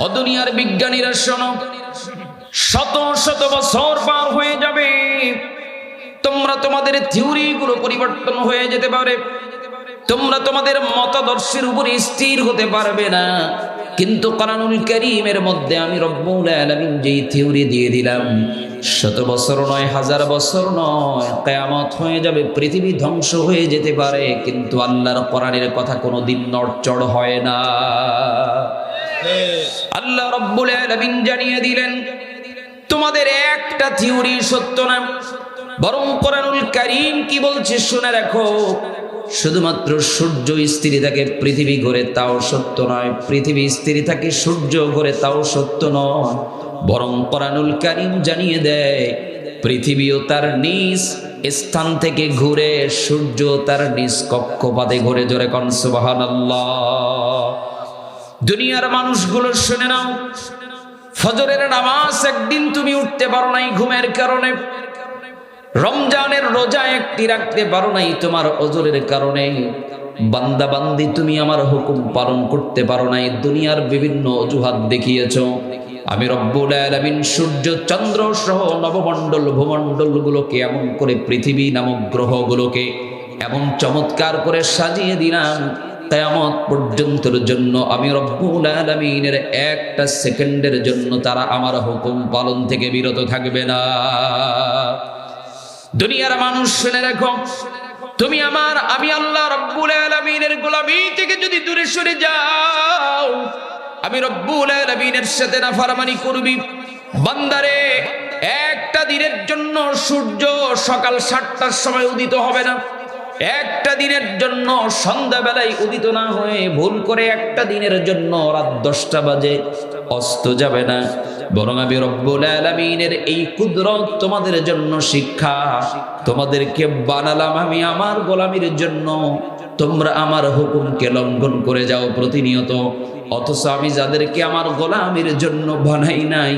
ও দুনিয়ার বিজ্ঞানীরা শোনো, শত শত বছর পার হয়ে যাবে, তোমরা তোমাদের থিওরি গুলো পরিবর্তন হয়ে যেতে পারে, তোমরা তোমাদের মতাদর্শের উপর স্থির হতে পারবে না, কিন্তু কোরআনুল কারীমের মধ্যে আমি রব্বুল আলামিন যেই থিওরি দিয়ে দিলাম, শত বছর নয়, হাজার বছর নয়, কিয়ামত হয়ে যাবে, পৃথিবী ধ্বংস হয়ে যেতে পারে, কিন্তু আল্লাহর কোরআনের কথা কোনোদিন নড়চড় হয় না। আল্লাহ রব্বুল আলামিন জানিয়ে দিলেন, তোমাদের একটা থিওরি সত্য না, বরং কোরআনুল কারীম কি বলছে শুনে রাখো। শুধুমাত্র সূর্য স্থির থাকে, পৃথিবী ঘোরে, তাও সত্য নয়। পৃথিবী স্থির থাকে, সূর্য ঘোরে, তাও সত্য নয়। বরং কোরআনুল কারীম জানিয়ে দেয়, পৃথিবীও তার নিজ স্থান থেকে ঘুরে, সূর্য তার নিজ কক্ষপথে ঘুরে। জোরে কোন সুবহানাল্লাহ। দুনিয়ার মানুষগুলো শুনে নাও, ফজরের নামাজ একদিন তুমি উঠতে পারো নাই ঘুমের কারণে, রমজানের রোজা একটি রাখতে পারো নাই তোমার ওজরের কারণে, বান্দা বান্দি তুমি আমার হুকুম পালন করতে পারো নাই, দুনিয়ার বিভিন্ন অজুহাত দেখিয়েছো। আমি রব্বুল আলামিন সূর্য চন্দ্র সহ নবমণ্ডল ভূমণ্ডল গুলোকে, এমন করে পৃথিবী নামক গ্রহগুলোকে এমন চমৎকার করে সাজিয়ে দিলাম, কিয়ামত পর্যন্তের জন্য আমি রব্বুল আলামিনের একটা সেকেন্ডের জন্য তারা আমার হুকুম পালন থেকে বিরত থাকবে না। দুনিয়ার মানুষ শুনে রাখো, তুমি আমি আল্লাহ রব্বুল আলামিনের গোলামি থেকে যদি দূরে সরে যাও, আমি রব্বুল আলামিনের সাথে নাফরমানি করবি, বান্দারে একটা দিনের জন্য সূর্য সকাল 7টার সময় উদিত হবে না, একটা দিনের জন্য সন্ধ্যাবেলায় উদিত না হয়ে ভুল করে একটা দিনের জন্য রাত 10টা বাজে অস্ত যাবে না, বরং আমি রব্বুল আলামিনের এই কুদরত তোমাদের জন্য শিক্ষা, তোমাদেরকে বানালাম আমি আমার গোলামির জন্য, তোমরা আমার হুকুমকে লঙ্ঘন করে যাও প্রতিনিয়ত, অথচ আমি যাদেরকে আমার গোলামির জন্য বানাই নাই,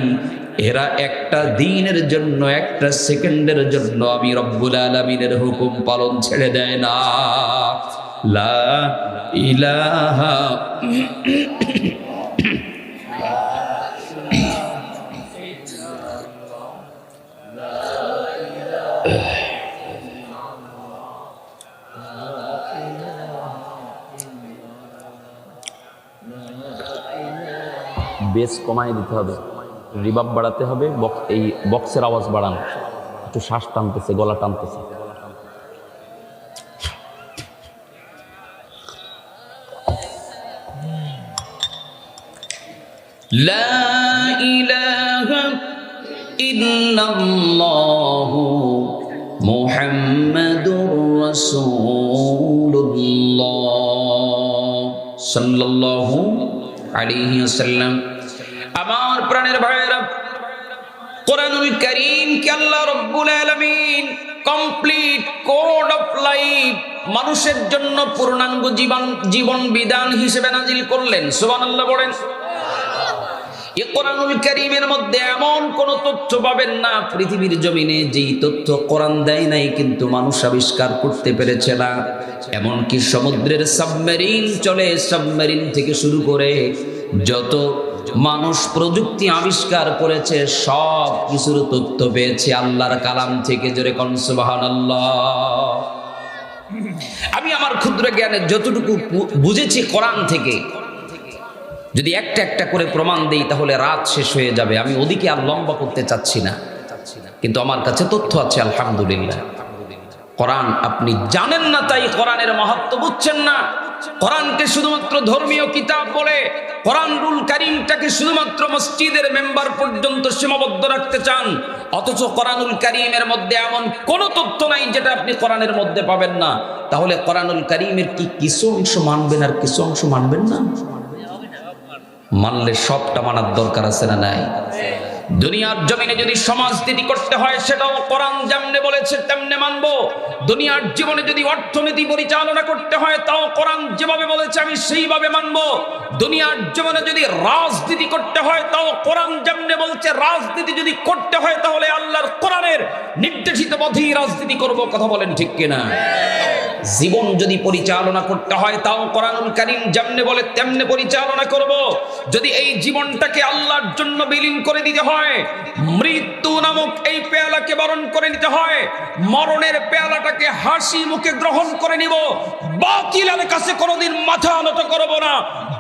এরা একটা দিনের জন্য, একটা সেকেন্ডের জন্য আমি রব্বুল আলামিনের হুকুম পালন ছেড়ে দেয় না। লা ইলাহা বেস কমাই দিতে হবে, রিভার্ব বাড়াতে হবে, এই বক্সের আওয়াজ বাড়ানো, একটু শ্বাস টানতেছে, গলা টানতেছে। লা ইলাহা ইল্লাল্লাহু মুহাম্মাদুর রাসূলুল্লাহ সাল্লাল্লাহু আলাইহি ওয়াসাল্লাম। আমার প্রাণের ভাইয়েরা, কোরআনুল কারীম কে আল্লাহ রব্বুল আলামিন কমপ্লিট কোড অফ লাইফ, মানুষের জন্য পূর্ণাঙ্গ জীবন বিধান হিসেবে নাজিল করলেন। সুবহানাল্লাহ বলেন। এই কোরআনুল কারীমের মধ্যে এমন কোন তথ্য পাবেন না পৃথিবীর জমিনে যেই তথ্য কোরআন দেয় নাই, কিন্তু মানুষ আবিষ্কার করতে পেরেছে না। এমনকি সমুদ্রের সাবমেরিন চলে, সাবমেরিন থেকে শুরু করে যত মানুষ প্রযুক্তি আবিষ্কার করেছে, সব কিছুর তথ্য পেয়েছে আল্লাহর কালাম থেকে। জোরে কোন সুবহানাল্লাহ। আমি আমার ক্ষুদ্র জ্ঞানে যতটুকু বুঝেছি কোরআন থেকে, যদি একটা একটা করে প্রমাণ দেই তাহলে রাত শেষ হয়ে যাবে। আমি ওদিকে আর লম্বা করতে চাচ্ছি না, কিন্তু আমার কাছে তথ্য আছে আলহামদুলিল্লাহ। কোরআন আপনি জানেন না, তাই কোরআনের মাহাত্ম্য বুঝছেন না। কোরআনকে শুধুমাত্র ধর্মীয় কিতাব বলে, কোরআনুল কারীমটাকে শুধুমাত্র মসজিদের মেম্বার পর্যন্ত সীমাবদ্ধ রাখতে চান, অথচ কোরআনুল কারীমের মধ্যে এমন কোনো তথ্য নাই যেটা আপনি কোরআনের মধ্যে পাবেন না। তাহলে কোরআনুল কারীমের কি কিছু অংশ মানবেন আর কিছু অংশ মানবেন না? মানলে সবটা মানার দরকার আছে না নাই? দুনিয়ার জমিনে যদি সমাজনীতি করতে হয়, সেটাও কোরআন যেমনে বলেছে তেমনে মানবো। দুনিয়ার জীবনে যদি অর্থনীতি পরিচালনা করতে হয়, তাও কোরআন যেভাবে বলেছে আমি সেইভাবে মানবো। দুনিয়ার জীবনে যদি রাজনীতি করতে হয়, তাও কোরআন যেমনে বলছে রাজনীতি যদি করতে হয়, তাহলে আল্লাহর কোরআনের নির্দেশিত পথেই রাজনীতি করব। কথা বলেন ঠিক কিনা? জীবন যদি পরিচালনা করতে হয় তাও কোরআনুল কারীম যেমনে বলে তেমনে পরিচালনা করব। যদি এই জীবনটাকে আল্লাহর জন্য বিলীন করে দিতে হয়, মৃত্যু নামক এই পেয়ালাকে বরণ করে নিতে হয়, মরণের পেয়ালাটাকে হাসি মুখে গ্রহণ করে নিব, বাতিলের কাছে কোনোদিন মাথা নত করব না।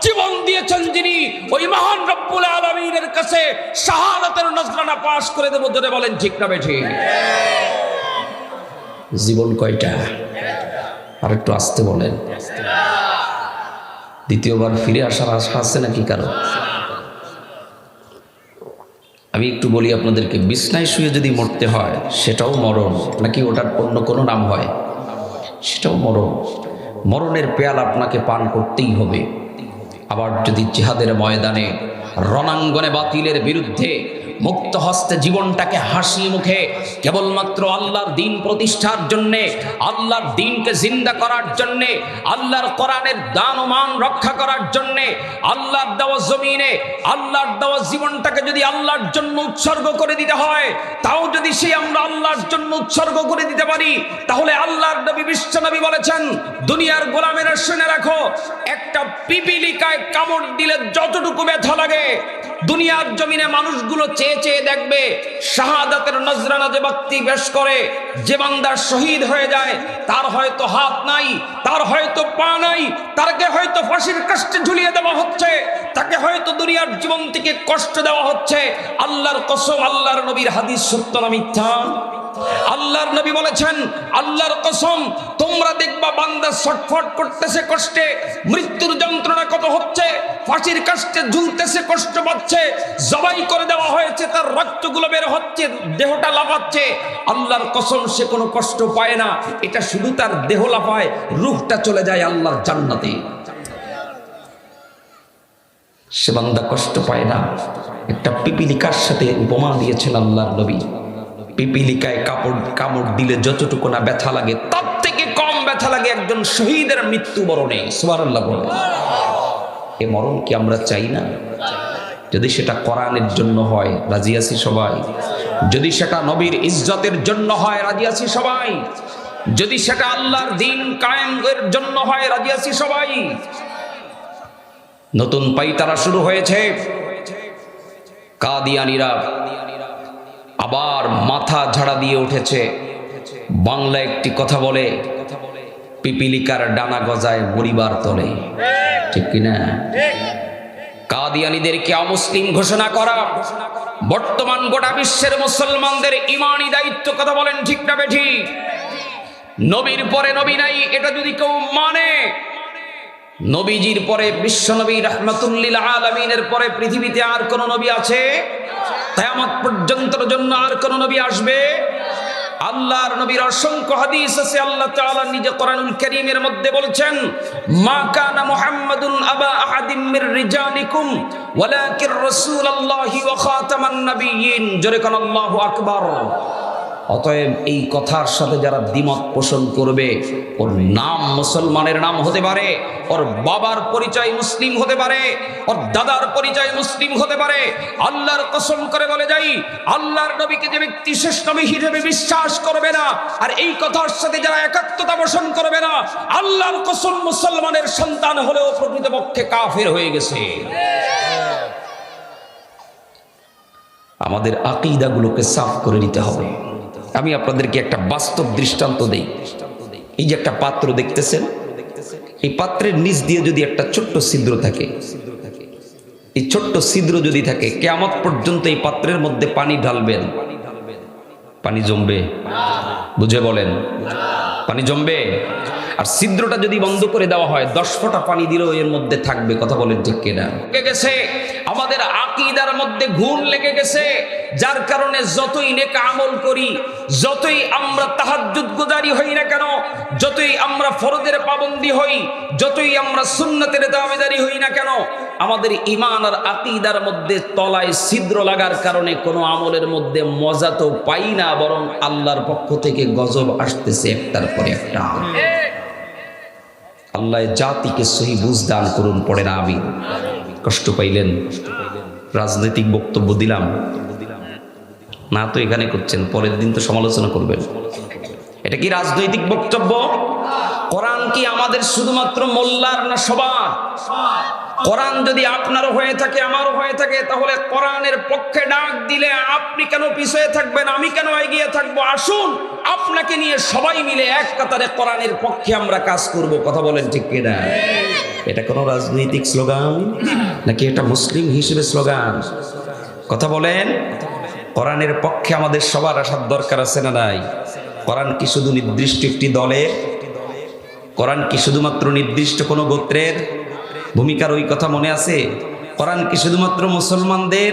জীবন দিয়েছেন যিনি, ওই মহান রব্বুল আলামিনের কাছে শাহাদাতের নজরানা পাশ করে দেব। ধরে বলেন ঠিক না বেঠিক? জীবন কয়টা? আর একটু আসতে বলেন। দ্বিতীয়বার ফিরে আসার আশা আছে নাকি কারো? আমি একটু বলি আপনাদেরকে, বিছনায় শুয়ে যদি মরতে হয় সেটাও মরণ, নাকি ওটার অন্য কোনো নাম হয়? সেটাও মরণ। মরণের পেয়ালা আপনাকে পান করতেই হবে। আবার যদি জিহাদের ময়দানে রণাঙ্গনে বাতিলের বিরুদ্ধে মুক্ত হস্তে জীবনটাকে হাসি মুখে কেবলমাত্র আল্লাহর দিন প্রতিষ্ঠার জন্যে, আল্লাহর দিনকে জিন্দা করার জন্যে, আল্লাহর কোরআনের দান ও মান রক্ষা করার জন্যে, আল্লাহর দেওয়া জমিনে আল্লাহর দেওয়া জীবনটাকে যদি আল্লাহর জন্য উৎসর্গ করে দিতে হয়, তাও যদি সে আমরা আল্লাহর জন্য উৎসর্গ করে দিতে পারি, তাহলে আল্লাহর নবী বিশ্ব নবী বলেছেন, দুনিয়ার গোলামেরা শুনে রাখো, একটা পিপিলিকায় কামড় দিলে যতটুকু ব্যথা লাগে, দুনিয়ার জমিনে মানুষগুলো চেয়ে চেয়ে দেখবে শাহাদাতের নজরানা যে ব্যক্তি পেশ করে, যে বান্দা শহীদ হয়ে যায়, তার হয়তো হাত নাই, তার হয়তো পা নাই, তাকে হয়তো ফাঁসির কাস্টে ঝুলিয়ে দেওয়া হচ্ছে, তাকে হয়তো দুনিয়ার জীবন থেকে কষ্ট দেওয়া হচ্ছে। আল্লাহর কসম, আল্লাহর নবীর হাদিস সত্য না মিথ্যা? আল্লাহর নবী বলেছেন, আল্লাহর কসম, তোমরা দেখবা বান্দা ছটফট করতেছে কষ্টে, মৃত্যুর যন্ত্রণা কত হচ্ছে, ফাঁসির কাস্টে ঝুলতেছে, কষ্ট পাচ্ছে, জবাই করে দেওয়া হয়েছে, তার রক্তগুলো বের হচ্ছে, দেহটা লাফাচ্ছে। আল্লাহর কসম, সে কোনো কষ্ট পায় না। এটা শুধু তার দেহ লাফায়, রূহটা চলে যায় আল্লাহর জান্নাতে। সে বান্দা কষ্ট পায় না। একটা পিপিলিকার সাথে উপমা দিয়েছেন আল্লাহর নবী। পিপিলিকায় কামড় দিলে যতটুকু না ব্যথা লাগে, তার থেকে কম ব্যথা লাগে একজন শহীদের মৃত্যুবরণে। সুবহানাল্লাহ বলে। এ মরণ কি আমরা চাই না? যদি সেটা কোরআনের জন্য হয়, রাজি আছি সবাই? যদি সেটা নবীর ইজ্জতের জন্য হয়, রাজি আছি সবাই? যদি সেটা আল্লাহর দ্বীন কায়েমের জন্য হয়, রাজি আছি সবাই? নতুন পাইতারা শুরু হয়েছে। কাদিয়ানীরা আবার মাথা ঝাড়া দিয়ে উঠেছে। বাংলা একটি কথা বলে, পিপিলিকার ডানা গজায় মরিবার তলে। ঠিক কিনা? কাদিয়ানীদেরকে অমুসলিম ঘোষণা করা বর্তমান গোটা বিশ্বের মুসলমানদের ঈমানি দায়িত্ব। কথা বলেন ঠিক না বেঠিক? নবীর পরে নবী নাই, এটা যদি কেউ মানে, নবীজির পরে বিশ্ব নবী রাহমাতুল্লিল আলামিনের পরে পৃথিবীতে আর কোন নবী আছে? কিয়ামত পর্যন্তর জন্য আর কোন নবী আসবে? আল্লাহর নবীর অসংখ্য হাদিস আছে। আল্লাহ তাআলা নিজে কোরআনুল কারীমের মধ্যে বলেছেন, মা কানা মুহাম্মাদুন আবা আহাদিম মির রিজালিকুম ওয়ালাকির রাসূলুল্লাহি ওয়া খাতামান নাবিয়্যিন। জোরে কোন আল্লাহু আকবার। অতএব এই কথার সাথে যারা দ্বিমত পোষণ করবে, ওর নাম মুসলমানের নাম হতে পারে, ওর বাবার পরিচয় মুসলিম হতে পারে, ওর দাদার পরিচয় মুসলিম হতে পারে। আল্লাহর কসম করে বলে যাই, আল্লাহর নবীকে যে ব্যক্তি শেষ নবী হিসেবে বিশ্বাস করবে না, আর এই কথার সাথে যারা একাত্মতা পোষণ করবে না, আল্লাহর কসম মুসলমানের সন্তান হলেও প্রকৃতপক্ষে কাফের হয়ে গেছে। আমাদের আকীদাগুলোকে সাফ করে নিতে হবে। আমি আপনাদেরকে একটা বাস্তব দৃষ্টান্ত দেই। এই যে একটা পাত্র দেখতেছেন, এই পাত্রের নিচ দিয়ে যদি একটা ছোট্ট ছিদ্র থাকে, এই ছোট্ট ছিদ্র যদি থাকে, কিয়ামত পর্যন্ত এই পাত্রের মধ্যে পানি ঢালবেন, পানি জমবে? বুঝে বলেন, পানি জমবে? আর ছিদ্রটা যদি বন্ধ করে দেওয়া হয়, 10 ফোঁটা পানি দিলেও এর মধ্যে থাকবে। কথা বলেন ঠিক কিনা? লেগে গেছে আমাদের আকীদার মধ্যে, ঘুণ লেগে গেছে, যার কারণে যতই নেক আমল করি, যতই আমরা তাহাজ্জুদ গুজারি হই না কেন, যতই আমরা ফরজের পাবন্দি হই, যতই আমরা সুন্নতের দাবিদারি হই না কেন, আমাদের ঈমান আর আকীদার মধ্যে তলায় ছিদ্র লাগার কারণে কোনো আমলের মধ্যে মজা তো পাই না, বরং আল্লাহর পক্ষ থেকে গজব আসতেছে একটার পর একটা। আল্লাহ জাতিকে সহি বুঝ দান করুন, পড়ে না আমিন। কষ্ট পাইলেন? রাজনৈতিক বক্তব্য দিলাম না তো এখানে করছেন, পরের দিন তো সমালোচনা করবেন। এটা কি রাজনৈতিক বক্তব্য? কোরআন কি আমাদের শুধুমাত্র মোল্লার না সবার? কোরআন যদি আপনারও হয়ে থাকে আমারও হয়ে থাকে, তাহলে কোরআনের পক্ষে ডাক দিলে আপনি কেন পিছিয়ে থাকবেন, আমি কেন এগিয়ে থাকবো? আসুন আপনাকে নিয়ে সবাই মিলে এক কাতারে কোরআনের পক্ষে আমরা কাজ করব। কথা বলেন ঠিক কিনা? এটা কোনো রাজনৈতিক স্লোগান নাকি এটা মুসলিম হিসেবে স্লোগান? কথা বলেন। কোরআনের পক্ষে আমাদের সবার আসার দরকার আছে না নাই? কোরআন কি শুধু নির্দিষ্ট একটি দলের? কোরআন কি শুধুমাত্র নির্দিষ্ট কোনো গোত্রের? ভূমিকার ওই কথা মনে আছে? কোরআন কি শুধুমাত্র মুসলমানদের?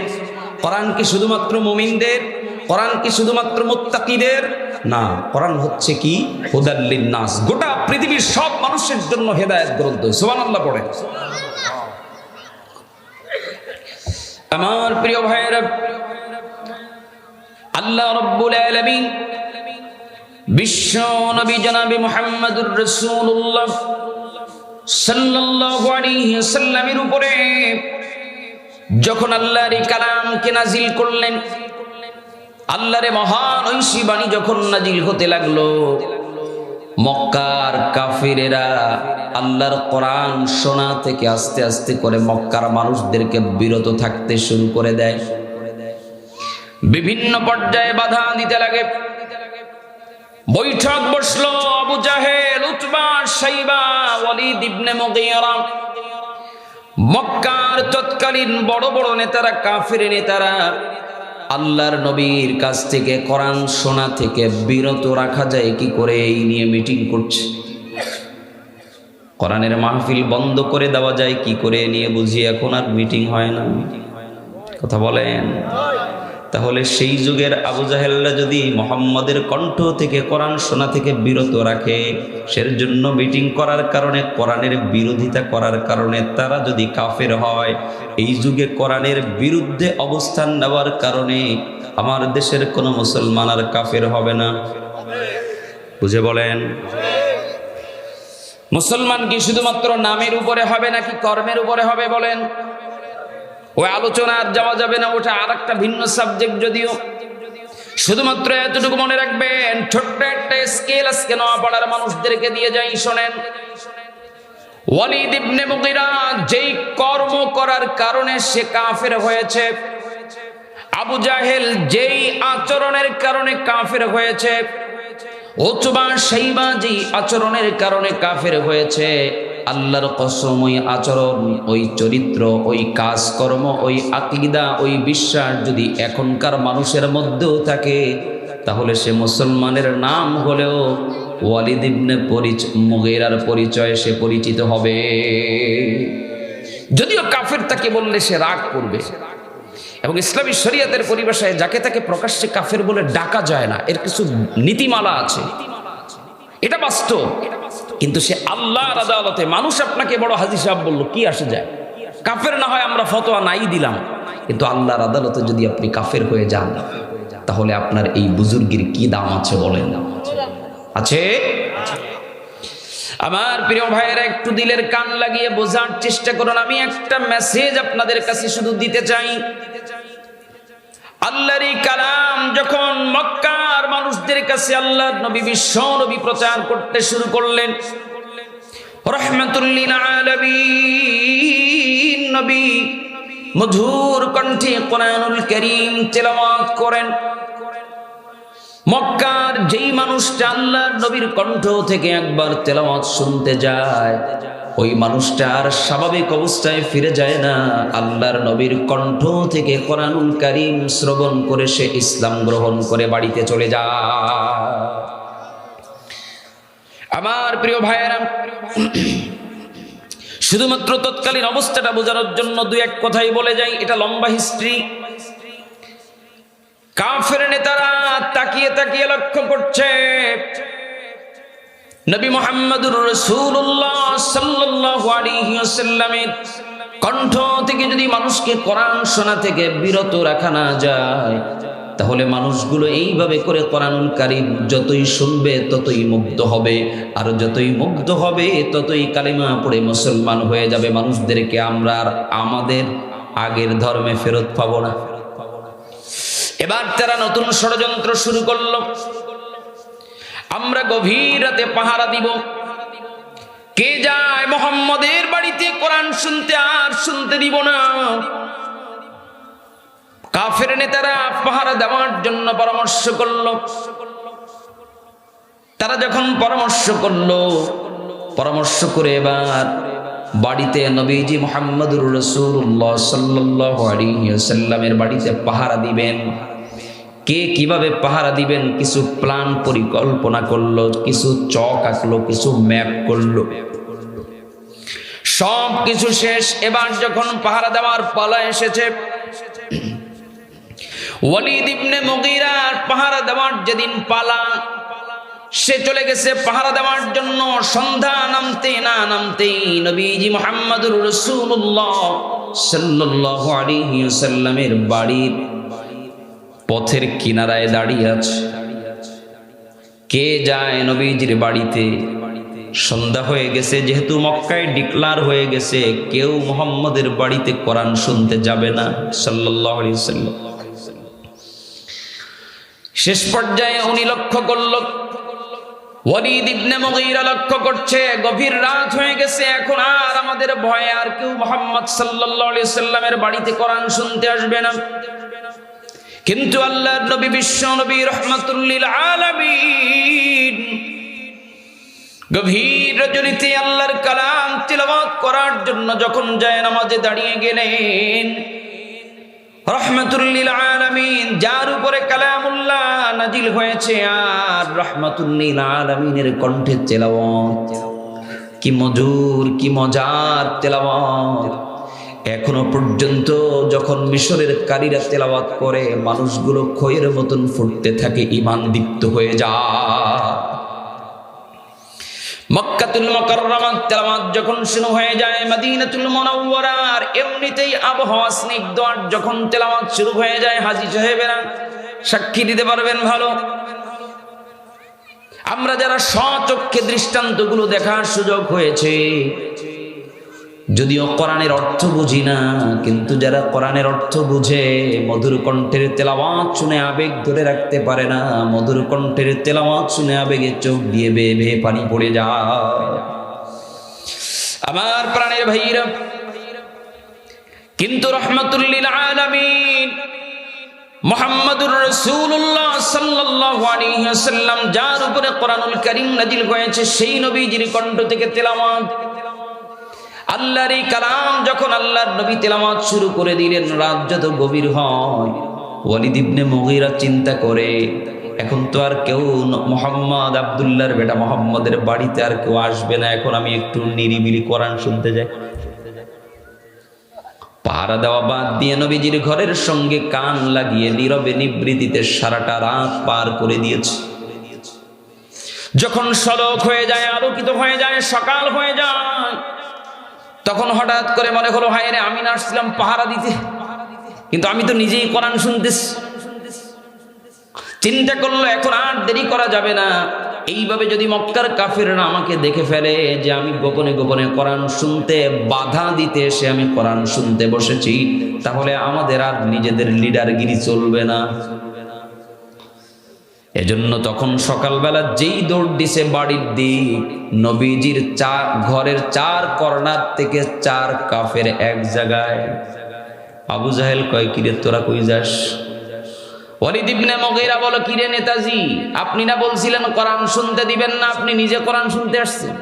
কোরআন কি শুধুমাত্র মুমিনদের? কোরআন কি শুধুমাত্র মুত্তাকিদের? না, কোরআন হচ্ছে কি হুদাল লিন্নাস, গোটা পৃথিবীর সব মানুষের জন্য হেদায়েত গ্রন্থ। সুবহানাল্লাহ পড়ে। আমার প্রিয় ভাইয়েরা, আল্লাহ রাব্বুল আলামিন বিশ্ব নবী জনাবে মুহাম্মদুর রাসূলুল্লাহ সাল্লাল্লাহু আলাইহি ওয়াসাল্লামের উপরে যখন আল্লাহর কালামকে নাজিল করলেন, আল্লাহর মহান ঐশী বাণী যখন নাজিল হতে লাগলো, মক্কার কাফিরেরা আল্লাহর কোরআন শোনা থেকে আস্তে আস্তে করে মক্কার মানুষদেরকে বিরত থাকতে শুরু করে দেয়। বিভিন্ন পর্যায়ে বাধা দিতে লাগে। বৈঠক বসলো আবু জাহেল, উতবা, শাইবা, ওয়ালিদ ইবনে মুগীরা, মক্কার তৎকালীন বড় বড় নেতারা, কাফির নেতারা আল্লাহর নবীর কাছ থেকে কোরআন শোনা থেকে বিরত রাখা যায় কি করে এই নিয়ে মিটিং করছে। কোরআনের মাহফিল বন্ধ করে দেওয়া যায় কি করে নিয়ে বুঝি এখন আর মিটিং হয় না। কথা বলেন। তাহলে সেই যুগের আবু জাহেলরা যদি মুহাম্মদের কণ্ঠ থেকে কোরআন শোনা থেকে বিরত রাখে, সের জন্য মিটিং করার কারণে, কোরআনের বিরোধিতা করার কারণে তারা যদি কাফের হয়, এই যুগে কোরআনের বিরুদ্ধে অবস্থান নেওয়ার কারণে আমার দেশের কোনো মুসলমান আর কাফের হবে না। বুঝে বলেন। মুসলমান কি শুধুমাত্র নামের উপরে হবে নাকি কর্মের উপরে হবে? বলেন। ওই আলোচনা আর যাওয়া যাবে না, ওটা আর একটা ভিন্ন সাবজেক্ট। যদিও শুধুমাত্র এতটুকু মনে রাখবেন, ছোট্ট একটা স্কেল আজকে নোয়াপাড়ার মানুষদেরকে দিয়ে যাই, শোনেন। ওয়ালিদ ইবনে মুগীরা যেই কর্ম করার কারণে সে কাফের হয়েছে, আবু জাহেল যেই আচরণের কারণে কাফের হয়েছে, উতবা শাইবা যেই আচরণের কারণে কাফের হয়েছে, আল্লাহর কসম ওই আচরণ, ওই চরিত্র, ওই কাজকর্ম, ওই আকীদা, ওই বিশ্বাস যদি এখনকার মানুষের মধ্যেও থাকে, তাহলে সে মুসলমানের নাম হলেও ওয়ালিদ ইবনে মুগীরার পরিচয় সে পরিচিত হবে। যদিও কাফের তাকে বললে সে রাগ করবে, এবং ইসলামী শরীয়তের পরিভাষায় যাকে তাকে প্রকাশ্যে কাফের বলে ডাকা যায় না, এর কিছু নীতিমালা আছে, এটা বাস্তব। কিন্তু সে আল্লাহর আদালতে, মানুষ আপনাকে বড় হাজী সাহেব বললো, কি আসে যায়? কাফের না হয় আমরা ফতোয়া নাই দিলাম, কিন্তু আল্লাহর আদালতে যদি আপনি কাফের হয়ে যান, তাহলে আপনার এই বুজুর্গির কি দাম আছে বলেন? আছে? আমার প্রিয় ভাইয়েরা, একটু দিলের কান লাগিয়ে বোঝার চেষ্টা করুন। আমি একটা মেসেজ আপনাদের কাছে শুধু দিতে চাই। আল্লাহর কালাম যখন মক্কার মানুষদের কাছে আল্লাহর নবী বিশ্ব নবী প্রচার করতে শুরু করলেন, রাহমাতুল লিল আলামিন নবী মধুর কণ্ঠে কোরআনুল কারীম তেলাওয়াত করেন। মক্কার যেই মানুষটা আল্লাহর নবীর কণ্ঠ থেকে একবার তেলাওয়াত শুনতে যায়, ওই মানুষটা আর স্বাভাবিক অবস্থায় ফিরে যায় না। আল্লাহর নবীর কণ্ঠ থেকে কোরআনুল কারীম শ্রবণ করে সে ইসলাম গ্রহণ করে বাড়িতে চলে যায়। আমার প্রিয় ভাইয়েরা, শুধুমাত্র তৎকালীন অবস্থাটা বোঝানোর জন্য দুই এক কথাই বলে যাই, এটা লম্বা হিস্ট্রি। কাফের নেতারা তাকিয়ে তাকিয়ে লক্ষ্য করছে নবী মুহাম্মদুর রাসূলুল্লাহ সাল্লাল্লাহু আলাইহি ওয়াসাল্লামের কণ্ঠ থেকে যদি মানুষকে কোরআন শোনা থেকে বিরত রাখা না যায়, তাহলে মানুষগুলো এইভাবে করে কোরআনুল কারীম যতই শুনবে ততই মুগ্ধ হবে, আর যতই মুগ্ধ হবে ততই কালিমা পড়ে মুসলমান হয়ে যাবে। মানুষদেরকে আমরা আর আমাদের আগের ধর্মে ফেরত পাবো না। এবার তারা নতুন ষড়যন্ত্র শুরু করলো। আমরা গভীর রাতে পাহারা দিব, কে যায় মুহাম্মদের বাড়িতে কোরআন শুনতে? আর শুনতে দিব না। কাফের নেতারা পাহারা দেওয়ার জন্য পরামর্শ করলো। তারা যখন পরামর্শ করলো, পরামর্শ করে এবার বাড়িতে নবীজি মুহাম্মদুর রাসূলুল্লাহ সাল্লাল্লাহু আলাইহি ওয়াসাল্লামের বাড়িতে পাহারা দিবেন। কে কিভাবে পাহারা দিবেন কিছু প্ল্যান পরিকল্পনা করলো, কিছু চক আঁকলো, কিছু ম্যাপ করলো। সব কিছু শেষ। এবার যখন পাহারা দেওয়ার পালা এসেছে, ওয়ালিদ ইবনে মুগীরার পাহারা দেওয়ার যেদিন পালা, সে চলে গেছে পাহারা দেওয়ার জন্য। সন্ধ্যা নামতে না নামতেই নবীজি মুহাম্মদুর রাসূলুল্লাহ সাল্লাল্লাহু আলাইহি ওয়াসাল্লামের বাড়ির পথের কিনারায় দাঁড়িয়ে আছে। কে যায় নবীজির বাড়িতে? সন্ধ্যা হয়ে গেছে, যেহেতু মক্কায় ডিক্লার হয়ে গেছে কেউ মুহাম্মদের বাড়িতে কোরআন শুনতে যাবে না সাল্লাল্লাহু আলাইহি ওয়াসাল্লাম। শেষ পর্যায়ে উনি লক্ষ্য করল, ওয়ালিদ ইবনে মুগীরা লক্ষ্য করছে গভীর রাত হয়ে গেছে, এখন আর আমাদের ভয়ে আর কেউ মুহাম্মদ সাল্লাল্লাহু আলাইহি ওয়াসাল্লামের বাড়িতে কোরআন শুনতে আসবে না। কিন্তু আল্লাহর নবী, বিশ্ব নবী রাহমাতুল লিল আলামিন গভীর রজনীতে আল্লাহর কালাম তিলাওয়াত করার জন্য যখন যায় নামাজে দাঁড়িয়ে গেলেন, রাহমাতুল লিল আলামিন যার উপরে কালামুল্লাহ নাজিল হয়েছে আর রাহমাতুল লিল আলামিনের কণ্ঠে তেলাওয়াত, কি মধুর, কি মজার তেলাওয়াত। এখনো পর্যন্ত যখন মিশরের কারীরা তেলাওয়াত করে মানুষগুলো খয়ের মতন ফুটতে থাকে, ঈমান দীপ্ত হয়ে যায়। মক্কাতুল মুকাররমার তেলাওয়াত যখন শুরু হয়ে যায়, মদিনাতুল মুনাওয়ারার এমনিতেই আবহাওয়া স্নিগ্ধ, আর যখন তেলাওয়াত শুরু হয়ে যায়, হাজী সাহেবেরা সাক্ষী দিতে পারবেন ভালো, আমরা যারা স্বচক্ষে দৃষ্টান্তগুলো দেখার সুযোগ হয়েছে, যদিও কোরআনের অর্থ বুঝি না, কিন্তু যারা কোরআনের অর্থ বুঝে মধুর কণ্ঠের তেলাওয়াত শুনে আবেগ ধরে রাখতে পারে না, মধুর কণ্ঠের তেলাওয়াত শুনে আবেগে চোখ দিয়ে বেয়ে বেয়ে পানি পড়ে যায়। আমার প্রাণের ভাইরা, কিন্তু রাহমাতুল লিল আলামিন মুহাম্মদুর রাসূলুল্লাহ সাল্লাল্লাহু আলাইহি ওয়াসাল্লাম যার উপরে কোরআনুল কারীম নাজিল হয়েছে, সেই নবীজির কণ্ঠ থেকে তেলাওয়াত, আল্লাহর এই কালাম যখন আল্লাহর নবী তেলাওয়াত শুরু করে দিলেন, রাত যত গভীর হয়, ওয়ালিদ ইবনে মুগীরা চিন্তা করে এখন তো আর কেউ মুহাম্মদ আব্দুল্লাহর বেটা মুহাম্মদের বাড়িতে আর কেউ আসবে না, এখন আমি একটু নিরিবিলি কোরআন শুনতে যাই। পাহারা দেওয়া বাদ দিয়ে নবীজির ঘরের সঙ্গে কান লাগিয়ে নীরবে নিবৃত্তিতে সারাটা রাত পার করে দিয়েছে। যখন সড়ক হয়ে যায়, আলোকিত হয়ে যায়, সকাল হয়ে যায়, তখন হঠাৎ করে মনে হলো, হায় রে, আমি না আসছিলাম পাহারা দিতে, কিন্তু আমি তো নিজেই কোরআন শুনতেছি। চিন্তা করলো এখন আর দেরি করা যাবে না, এইভাবে যদি মক্কার কাফেররা আমাকে দেখে ফেলে যে আমি গোপনে গোপনে কোরআন শুনতে বাধা দিতে এসে আমি কোরআন শুনতে বসেছি, তাহলে আমাদের আর নিজেদের লিডারগিরি চলবে না। এজন্য তখন সকালবেলা যেই দৌড় দিছে বাড়ির দিক, নবীজির ঘরের চার কর্নার থেকে চার কাফের এক জায়গায়। আবু জাহেল কয়, কিরে তোরা কই যাস? ওয়ালিদ ইবনে মুগীরা বলো, কিরে নেতাজি, আপনি না বলছিলেন কোরআন শুনতে দিবেন না, আপনি নিজে কোরআন শুনতে আসছেন।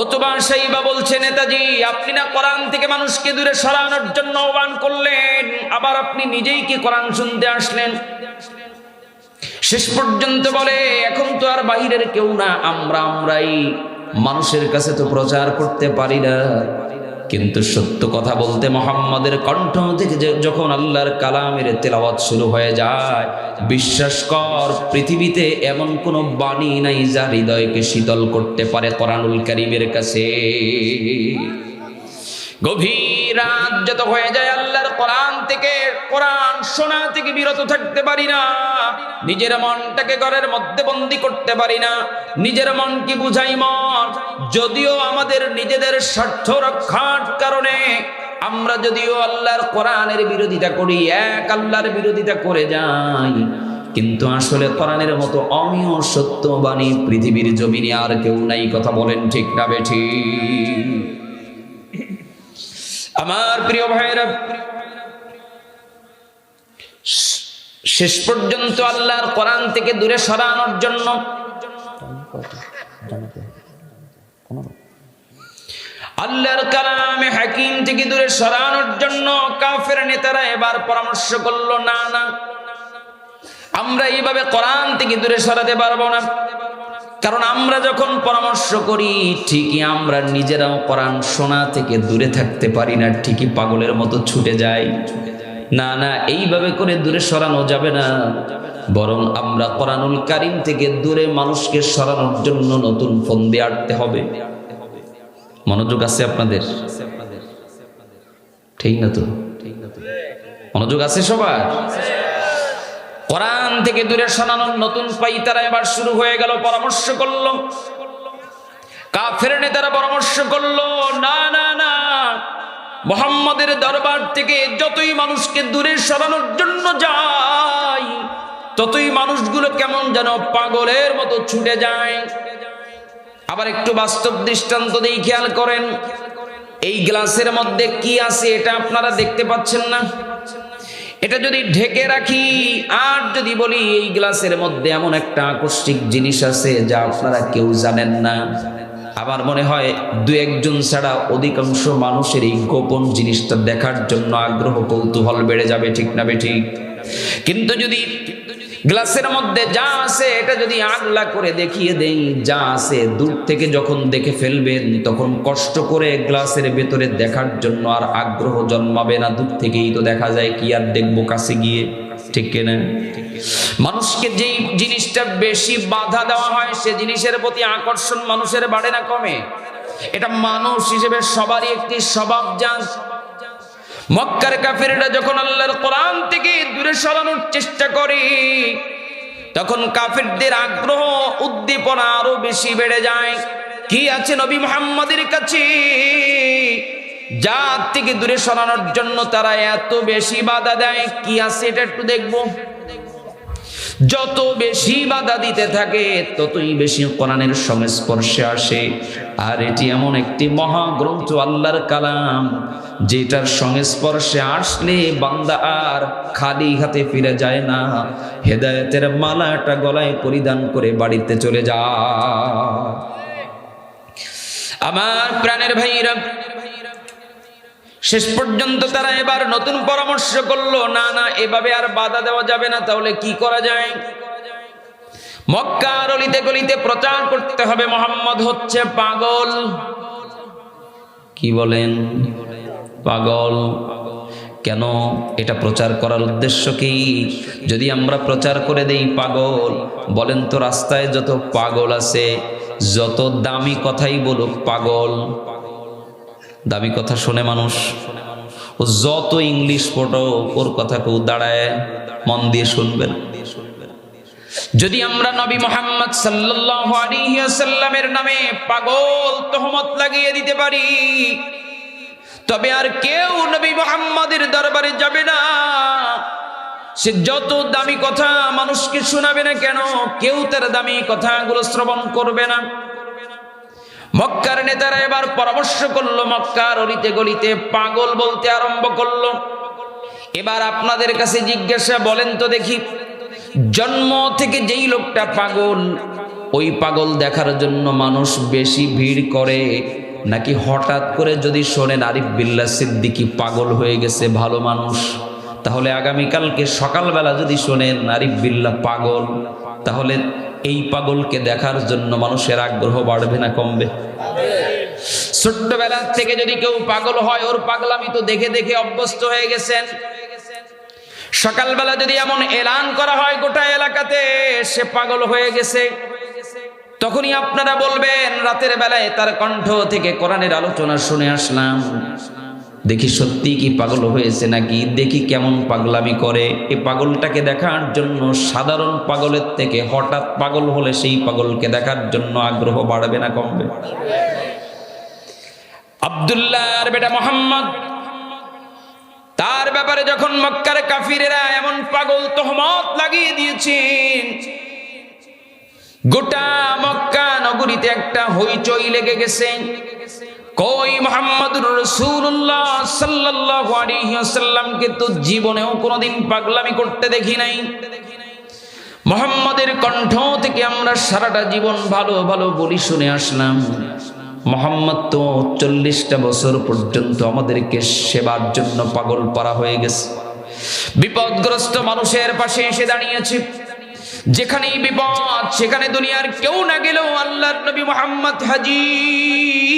অথবা সাইবা বলছে, নেতাজি আপনি না কোরআন থেকে মানুষকে দূরে সরানোর জন্য আহ্বান করলেন, আবার আপনি নিজেই কি কোরআন শুনতে আসলেন? শেষ পর্যন্ত বলে, এখন তো আর বাহিরের কেউ না, আমরাই মানুষের কাছে তো প্রচার করতে পারি না, কিন্তু সত্য কথা বলতে মুহাম্মদের কণ্ঠ থেকে যখন আল্লাহর কালামের তেলাওয়াত শুরু হয়ে যায়, বিশ্বাস কর পৃথিবীতে এমন কোনো বাণী নাই যা হৃদয়কে শীতল করতে পারে কোরআনুল কারীমের কাছে। গভীর রাত যত হয়ে যায়, আল্লাহর কোরআন শোনা থেকে বিরত থাকতে পারি না, নিজের মনটাকে ঘরের মধ্যে বন্দী করতে পারি না, নিজের মনকে বুঝাই মন। যদিও আমাদের নিজেদের স্বার্থ রক্ষার কারণে আমরা যদিও আল্লাহর কোরআনের বিরোধিতা করি, এক আল্লাহর বিরোধিতা করে যাই, কিন্তু আসলে কোরআনের মতো অমীয় সত্যবাণী পৃথিবীর জমিনে আর কেউ নাই। কথা বলেন ঠিক না বেঠিক? আমার প্রিয় ভাইরা, শেষ পর্যন্ত আল্লাহর কোরআন থেকে দূরে সরানোর জন্য, আল্লাহর কালামে হাকিম থেকে দূরে সরানোর জন্য কাফের নেতারা এবার পরামর্শ করলো, না না, আমরা এইভাবে কোরআন থেকে দূরে সরাতে পারবো না। কারণ আমরা যখন পরামর্শ করি ঠিকই আমরা নিজেরাও কোরআন শোনা থেকে দূরে থাকতে পারি না, ঠিকই পাগলের মতো ছুটে যাই। না না, এইভাবে করে দূরে সরানো যাবে না, বরং আমরা কোরআনুল কারীম থেকে দূরে মানুষকে সরানোর জন্য নতুন ফন্দি আঁটতে হবে। মনোযোগ আছে আপনাদের? ঠিক না তো? মনোযোগ আছে সবার? কোরআন থেকে দূরে সরানোর নতুন পাইতারা এবার শুরু হয়ে গেল। পরামর্শ করলো, কাফের নেতারা পরামর্শ করলো, না না না, মুহাম্মাদের দরবার থেকে যতই মানুষকে দূরে সরানোর জন্য যায় ততই মানুষগুলো কেমন যেন পাগলের মতো ছুটে যায়। আবার একটু বাস্তব দৃষ্টান্ত দিয়ে খেয়াল করেন, এই গ্লাসের মধ্যে কি আছে এটা আপনারা দেখতে পাচ্ছেন না? এটা যদি ঢেকে রাখি আর যদি বলি এই গ্লাসের মধ্যে এমন একটা আকস্মিক জিনিস আছে যা আপনারা কেউ জানেন না, আমার মনে হয় দু একজন ছাড়া অধিকাংশ মানুষের এই গোপন জিনিসটা দেখার জন্য আগ্রহ কৌতূহল বেড়ে যাবে। ঠিক না বেঠিক? কিন্তু যদি গ্লাসের মধ্যে যা আছে এটা যদি আগলা করে দেখিয়ে দেই, যা আছে দূর থেকে যখন দেখে ফেলবেন তখন কষ্ট করে গ্লাসের ভেতরে দেখার জন্য আর আগ্রহ জন্মাবে না। দূর থেকেই তো দেখা যায়, কি আর দেখবো কাছে গিয়ে? ঠিক কিনা? মানুষকে যেই জিনিসটা বেশি বাধা দেওয়া হয় সে জিনিসের প্রতি আকর্ষণ মানুষের বাড়ে না কমে? এটা মানুষ হিসেবে সবারই একটি স্বভাবজাত। মক্কার কাফেররা যখন আল্লাহর কোরআন থেকে দূরে সরানোর চেষ্টা করে তখন কাফেরদের আগ্রহ উদ্দীপনা আরো বেশি বেড়ে যায়। কি আছে নবী মুহাম্মদের কাছে যা থেকে দূরে সরানোর জন্য তারা এত বেশি বাধা দেয়? কি আছে এটা একটু দেখবো। যত বেশি বাধা দিতে থাকে ততই বেশি কোরআনের সংস্পর্শে আসে। আর এটি এমন একটি মহাগ্রন্থ আল্লাহর কালাম যেটার সংস্পর্শে আসলে বান্দা আর খালি হাতে ফিরে যায় না, হেদায়েতের মালাটা গলায় পরিধান করে বাড়িতে চলে যায়। আমার প্রাণের ভাইরা, শেষ পর্যন্ত তারা এবার নতুন পরামর্শ করলো, না না, এভাবে আর বাধা দেওয়া যাবে না, তাহলে কি করা যায়? মক্কার অলিতে গলিতে প্রচার করতে হবে মুহাম্মদ হচ্ছে পাগল। কি বলেন? পাগল। কেন? এটা প্রচার করার উদ্দেশ্য কি? যদি আমরা প্রচার করে দেই পাগল, বলেন তো রাস্তায় যত পাগল আছে, যত দামি কথাই বলুক পাগল, দামি কথা শোনে মানুষ, ও যত ইংলিশ পড়ো ওর কথা কেউ দাঁড়ায় মন দিয়ে শুনবেন। যদি আমরা নবী মুহাম্মদ সাল্লাল্লাহু আলাইহি ওয়াসাল্লামের নামে পাগল তহমত লাগিয়ে দিতে পারি তবে আর কেউ নবী মুহাম্মদের দরবারে যাবে না। সে যত দামি কথা মানুষকে শোনাবে না কেন, কেউ তার দামি কথাগুলো শ্রবণ করবে না। মক্কার নেতারা এবার পরামর্শ করলো, মক্কার অলিতে গলিতে পাগল বলতে আরম্ভ করলো। এবার আপনাদের কাছে জিজ্ঞাসা, বলেন তো দেখি, জন্ম থেকে যেই লোকটা পাগল, ওই পাগল দেখার জন্য মানুষ বেশি ভিড় করে, নাকি হঠাৎ করে যদি শোনেন আরিফ বিল্লাহ সিদ্দিকী পাগল হয়ে গেছে, ভালো মানুষ, তাহলে আগামীকালকে সকালবেলা যদি শোনেন আরিফ বিল্লাহ পাগল, তাহলে এই পাগলকে দেখার জন্য মানুষের আগ্রহ বাড়বে না কমবে? ছোট্টবেলা থেকে যদি কেউ পাগল হয়, ওর পাগলামি তো দেখে দেখে অভ্যস্ত হয়ে গেছেন। সকালবেলা যদি এমন এলান করা হয় গোটা এলাকাতে সে পাগল হয়ে গেছে, তখনই আপনারা বলবেন রাতের বেলায় তার কণ্ঠ থেকে কোরআনের আলোচনা শুনে আসলাম, দেখি সত্যি কি পাগল হয়েছে নাকি, দেখি কেমন পাগলামি করে। এই পাগলটাকে দেখার জন্য সাধারণ পাগলের থেকে হঠাৎ পাগল হলে সেই পাগলকে দেখার জন্য আগ্রহ বাড়বে না কমবে? আব্দুল্লাহর বেটা মুহাম্মদ, তার ব্যাপারে যখন মক্কার কাফিরেরা এমন পাগল তহমত লাগিয়ে দিয়েছেন, গোটা মক্কা নগরীতে একটা হইচই লেগে গেছে। কই মুহাম্মদুর রাসূলুল্লাহ সাল্লাল্লাহু আলাইহি ওয়াসাল্লামকে তো জীবনেও কোনোদিন পাগলামি করতে দেখি নাই। মুহাম্মাদের কণ্ঠ থেকে আমরা সারাটা জীবন ভালো ভালো বলি শুনে আসলাম। মুহাম্মদ তো 40টা বছর পর্যন্ত আমাদেরকে সেবার জন্য পাগল পারা হয়ে গেছে। বিপদগ্রস্ত মানুষের পাশে এসে দাঁড়িয়েছে। যেখানেই বিপদ সেখানে দুনিয়ার কেউ না গেলেও আল্লাহর নবী মুহাম্মদ হাজির।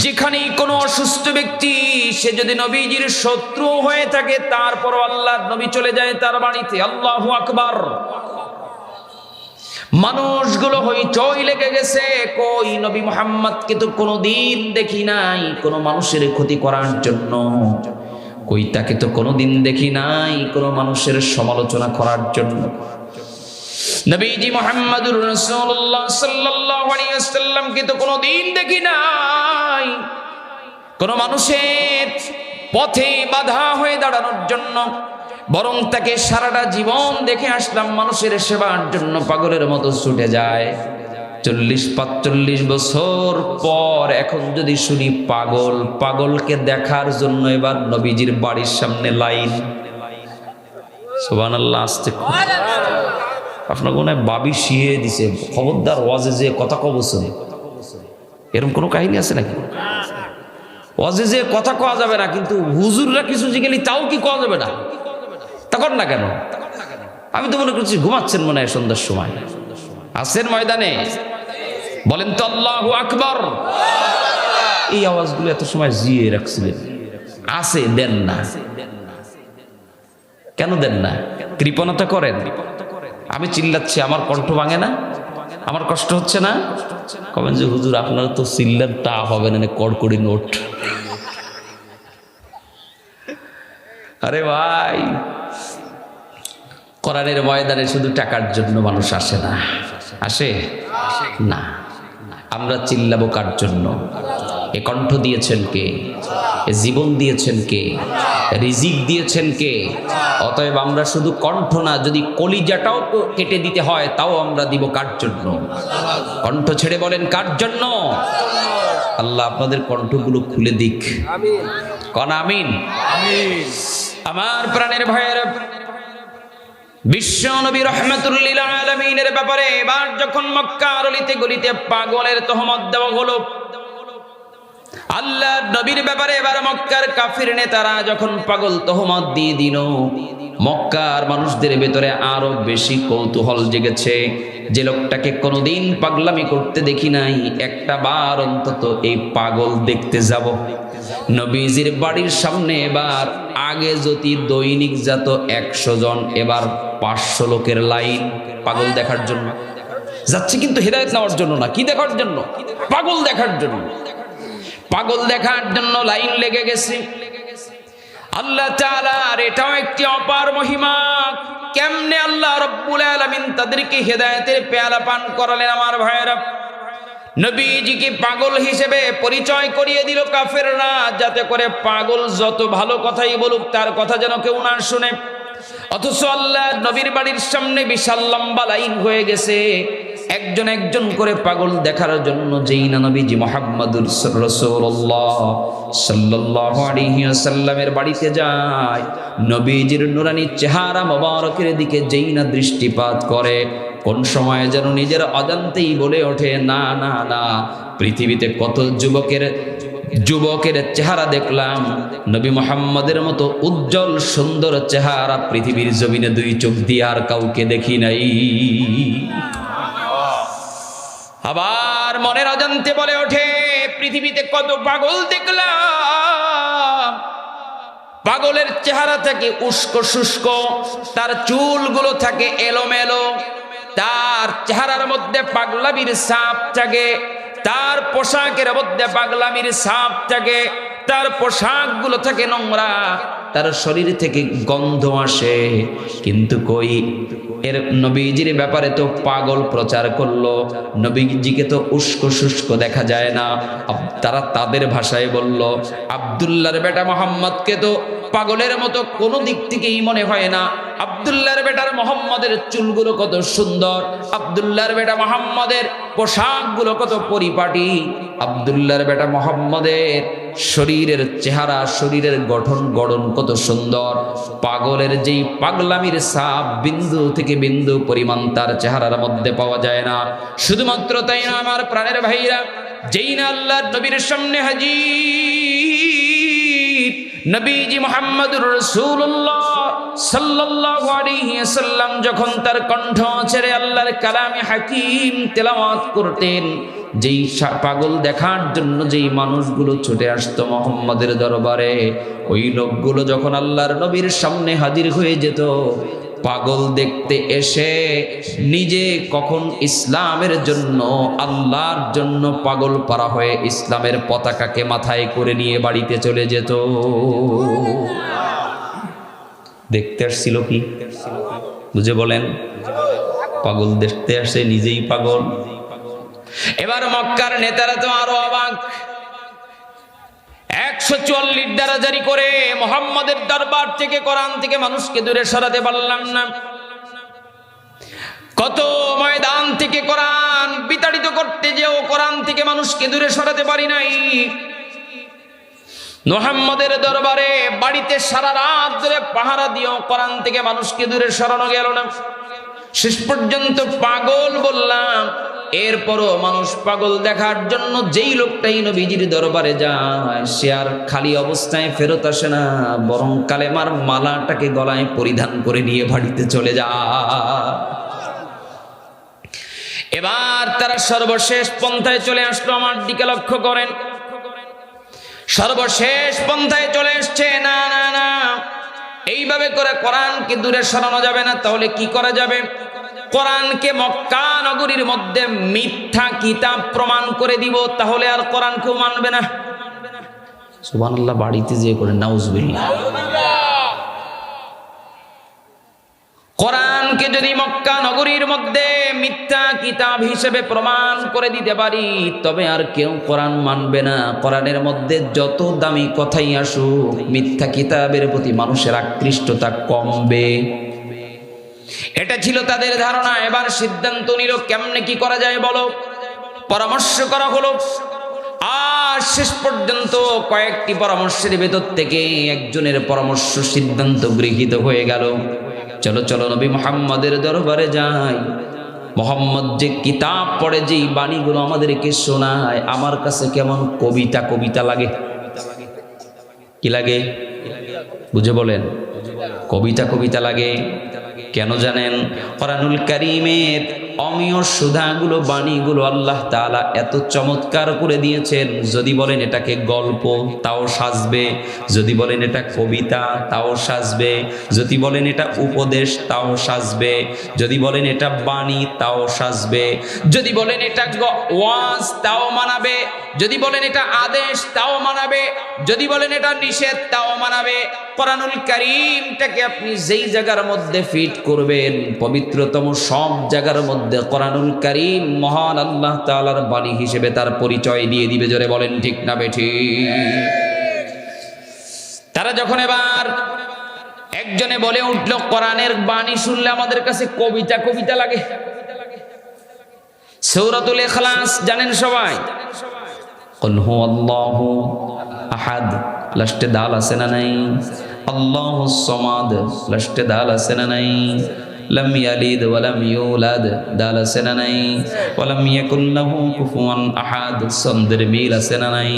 যেখানেই কোনো অসুস্থ ব্যক্তি সে যদি নবীজির শত্রু হয়ে থাকে, তারপর আল্লাহর নবী চলে যায় তার বাড়িতে। আল্লাহু আকবার। মানুষগুলো হইচই লেগে গেছে। কই নবী মুহাম্মদকে তো কোনোদিন দেখি নাই কোনো মানুষের ক্ষতি করার জন্য। কই তাকে তো কোনোদিন দেখি নাই কোনো মানুষের সমালোচনা করার জন্য। নবীজি মুহাম্মদুর রাসূলুল্লাহ সাল্লাল্লাহু আলাইহি ওয়াসাল্লামকে তো কোনোদিন দেখি নাই কোনো মানুষের পথে বাধা হয়ে দাঁড়ানোর জন্য, বরং তাকে সারাটা জীবন দেখে আসলাম মানুষের সেবার জন্য পাগলের মতো ছুটে যায়। 40-45 বছর পর এখন যদি শুনি পাগল, পাগলকে দেখার জন্য এবার নবীজির বাড়ির সামনে লাইন। সুবহানাল্লাহ। আসতে আপনার মনে হয় বাবি শিয়ে দিছে, খবরদার ওয়াজে যে কথা কবছেন, এরকম কোনো কাহিনী আছে নাকি? ওয়াজে যে কথা কওয়া যাবে না, কিন্তু হুজুররা কিছু জিগেলি তাও কি কওয়া যাবে না? তখন না কেন? আমি তো মনে করছি ঘুমাচ্ছেন মনে হয় সন্ধ্যার সময়। আছেন ময়দানে? বলেন তো আল্লাহু আকবার। এই আওয়াজগুলো এত সময় জিয়ে রাখছিলেন, আছে দেন না কেন? দেন না, কৃপণতা করেন। আমি চিল্লাচ্ছি, আমার কণ্ঠ ভাঙে না? আমার কষ্ট হচ্ছে না? কবেন যে হুজুর আপনারা তো চিল্লার টা হবে না, কড়কড়ি নোট। আরে ভাই, কোরআনের ময়দানে শুধু টাকার জন্য মানুষ আসে না। আসে না। আমরা চিল্লাবো কার জন্য? এ কণ্ঠ দিয়েছেন কে? এ জীবন দিয়েছেন কে? রিজিক দিয়েছেন কে? অতএব আমরা শুধু কণ্ঠ না, যদি কলিজাটাও কেটে দিতে হয় তাও আমরা দিব কার জন্য? কণ্ঠ ছেড়ে বলেন কার জন্য? আল্লাহ আপনাদের কণ্ঠগুলো খুলে দিক। কন আমিন। আমার প্রাণের ভাইয়েরা, বিশ্ব নবী রাহমাতুল লিল আলামিনের ব্যাপারে এবার যখন মক্কার অলিতে গলিতে পাগলের তহমত দেওয়া হলো, আল্লাহর নবীর ব্যাপারে এবার মক্কার কাফির নেতারা যখন পাগল তহমত দিয়ে দিল, মক্কার মানুষদের ভেতরে আরো বেশি কৌতূহল জেগেছে। যে লোকটাকে কোনোদিন পাগলামি করতে দেখি নাই, একটা বার অন্তত এই পাগল দেখতে যাব। নবীজির বাড়ির সামনে এবার আগে যদি দৈনিক যত 100 জন, এবার 500 লোকের লাইন পাগল দেখার জন্য যাচ্ছে। কিন্তু হেদায়েত নেওয়ার জন্য না, কি দেখার জন্য? পাগল দেখার জন্য। পাগল দেখার জন্য লাইন লেগে গেছে। আল্লাহ তাআলার এটাও একটি অপার মহিমা। কেমনে আল্লাহ রাব্বুল আলামিন তাদেরকে হেদায়েতের পেয়ালা পান করালেন আমার ভাইয়েরা। নবীজিকে পাগল হিসেবে পরিচয় করিয়ে দিল কাফেররা, যাতে করে পাগল যত ভালো কথাই বলুক তার কথা যেন কেউ না শুনে। অথচ আল্লাহ নবীর বাড়ির সামনে বিশাল লম্বা লাইন হয়ে গেছে, একজন একজন করে পাগল দেখার জন্য। যেই না নবীজি মুহাম্মদুর রাসূলুল্লাহ সাল্লাল্লাহু আলাইহি ওয়াসাল্লামের বাড়িতে যায়, নবীজির নুরানি চেহারা মোবারকের দিকে যেই না দৃষ্টিপাত করে, কোন সময় যেন নিজের অজান্তেই বলে ওঠে, না না না, পৃথিবীতে কত যুবকের চেহারা দেখলাম, নবী মুহাম্মদের মতো উজ্জ্বল সুন্দর চেহারা পৃথিবীর জমিনে 2 চোখ দিয়ে আর কাউকে দেখি নাই। আবার মনের অজান্তে বলে ওঠে, পৃথিবীতে কত পাগল দেখলাম, পাগলের চেহারা থাকে উস্কো শুষ্ক, তার চুলগুলো থাকে এলোমেলো, তার চেহারার মধ্যে পাগলামির ছাপ থাকে, তার পোশাকের মধ্যে পাগলামির ছাপ থাকে, তার পোশাকগুলো থাকে নোংরা, তার শরীর থেকে গন্ধ আসে, কিন্তু কই এর নবীজির ব্যাপারে তো পাগল প্রচার করলো, নবীজিকে তো উস্কো শুষ্ক দেখা যায় না। তারা তাদের ভাষায় বলল, আব্দুল্লাহর বেটা মোহাম্মদকে তো পাগলের মতো কোনো দিক থেকেই মনে হয় না। আব্দুল্লাহর বেটার মোহাম্মদের চুলগুলো কত সুন্দর, আব্দুল্লাহর বেটা মোহাম্মদের পোশাকগুলো কত পরিপাটি, আব্দুল্লাহর বেটা মোহাম্মদের শরীরের চেহারা, শরীরের গঠন গড়ন কত সুন্দর। পাগলের যেই পাগলামির ছাপ বিন্দু থেকে বিন্দু পরিমাণ তার চেহারার মধ্যে পাওয়া যায় না। শুধুমাত্র তাই না আমার প্রাণের ভাইরা, যেই না আল্লাহর নবীর সামনে হাজির নবীজি মুহাম্মদুর রাসূলুল্লাহ সাল্লাল্লাহু আলাইহি ওয়াসাল্লাম যখন তার কণ্ঠ ছেড়ে আল্লাহর কালামে হাকিম তেলাওয়াত করতেন, যেই পাগল দেখার জন্য যেই মানুষগুলো ছুটে আসতো মুহাম্মদের দরবারে, ওই লোকগুলো যখন আল্লাহর নবীর সামনে হাজির হয়ে যেত, পাগল দেখতে এসে নিজে কখন ইসলামের জন্য, আল্লাহর জন্য পাগল পারা হয়ে ইসলামের পতাকাকে মাথায় করে নিয়ে বাড়িতে চলে যেত। দেখতে আসছিল কি বুঝে বলেন? পাগল দেখতে আসে, নিজেই পাগল। এবার মক্কার নেতারা তো আরো অবাক। 144 দ্বারা জারি করে মুহাম্মাদের দরবার থেকে, কোরআন থেকে মানুষকে দূরে সরাতে পারলাম না। কত ময়দান থেকে কোরআন বিতাড়িত করতে যেও কোরআন থেকে মানুষকে দূরে সরাতে পারি নাই। মুহাম্মাদের দরবারে বাড়িতে সারা রাত ধরে পাহারা দিও কোরআন থেকে মানুষকে দূরে সরানো গেল না। শেষ পর্যন্ত পাগল বললাম। এরপরও মানুষ পাগল দেখার জন্য যেই লোকটাই নবীজির দরবারে যায়, সে আর খালি অবস্থায় ফেরত আসে না, বরং কালেমার মালাটাকে গলায় পরিধান করে নিয়ে বাড়িতে চলে যায়। এবার তারা সর্বশেষ পন্থায় চলে আসলো। আমার দিকে লক্ষ্য করেন, সর্বশেষ পন্থায় চলে এসছে। না না না, এইভাবে করে কোরআনকে দূরে সরানো যাবে না। তাহলে কি করা যাবে? কোরআনকে মক্কা নগরীর মধ্যে মিথ্যা কিতাব প্রমাণ করে দিব, তাহলে আর কোরআন কেউ মানবে না। সুবহানাল্লাহ, বাড়িতে যেয়ে করে নাউজুবিল্লাহ। কোরআনকে যদি মক্কা নগরীর মধ্যে মিথ্যা কিতাব হিসেবে প্রমাণ করে দিতে পারি, তবে আর কেউ কোরআন মানবে না। কোরআনের মধ্যে যত দামি কথাই আসুক, মিথ্যা কিতাবের প্রতি মানুষের আকৃষ্টতা কমবে। এটা ছিল তাদের ধারণা। এবার সিদ্ধান্ত নিল কেমনে কি করা যায় বলো। পরামর্শ করা হলো। আর শেষ পর্যন্ত কয়েকটি পরামর্শের ভেতর থেকে একজনের পরামর্শ সিদ্ধান্ত গৃহীত হয়ে গেল। চলো চলো নবী মুহাম্মাদের দরবারে যাই। মুহাম্মদ যে কিতাব পড়ে, যেই বাণীগুলো আমাদেরকে শোনায়, আমার কাছে কেমন কবিতা কবিতা লাগে। কি লাগে বুঝে বলেন? কবিতা কবিতা লাগে। কেন জানেন? কোরআনুল কারীমের অমীয় সুধাগুলো, বাণীগুলো আল্লাহ তাআলা এত চমৎকার করে দিয়েছেন। যদি বলেন এটাকে গল্প, তাও সাজবে। যদি বলেন এটা কবিতা, তাও সাজবে। যদি বলেন এটা উপদেশ, তাও সাজবে। যদি বলেন এটা বাণী, তাও সাজবে। যদি বলেন এটা ওয়াজ, তাও মানাবে। যদি বলেন এটা আদেশ, তাও মানাবে। যদি বলেন এটা নিষেধ, তাও মানাবে। কোরআনুল কারীমটাকে আপনি যেই জায়গার মধ্যে ফিট করবেন, পবিত্রতম সব জায়গার মধ্যে কোরআনুল কারীম মহান আল্লাহ তাআলার বাণী হিসেবে তার পরিচয় দিয়ে দিবে। জোরে বলেন ঠিক না বেঠিক? তারা যখন এবার একজনে বলে উঠল, কোরআনের বাণী শুনলে আমাদের কাছে কবিতা কবিতা লাগে। সূরাতুল ইখলাস জানেন সবাই? কুল হুয়াল্লাহু আহাদ, লাস্টে দাল আছে না নাই? আল্লাহুস সামাদ, লাস্টে দাল আছে না নাই? লাম ইয়ালিদ ওয়া লাম ইউলাদ, দাল আছে না নাই? ওয়া লাম ইয়াকুল লাহু কুফুয়ান আহাদ, সন্দের মিল আছে না নাই?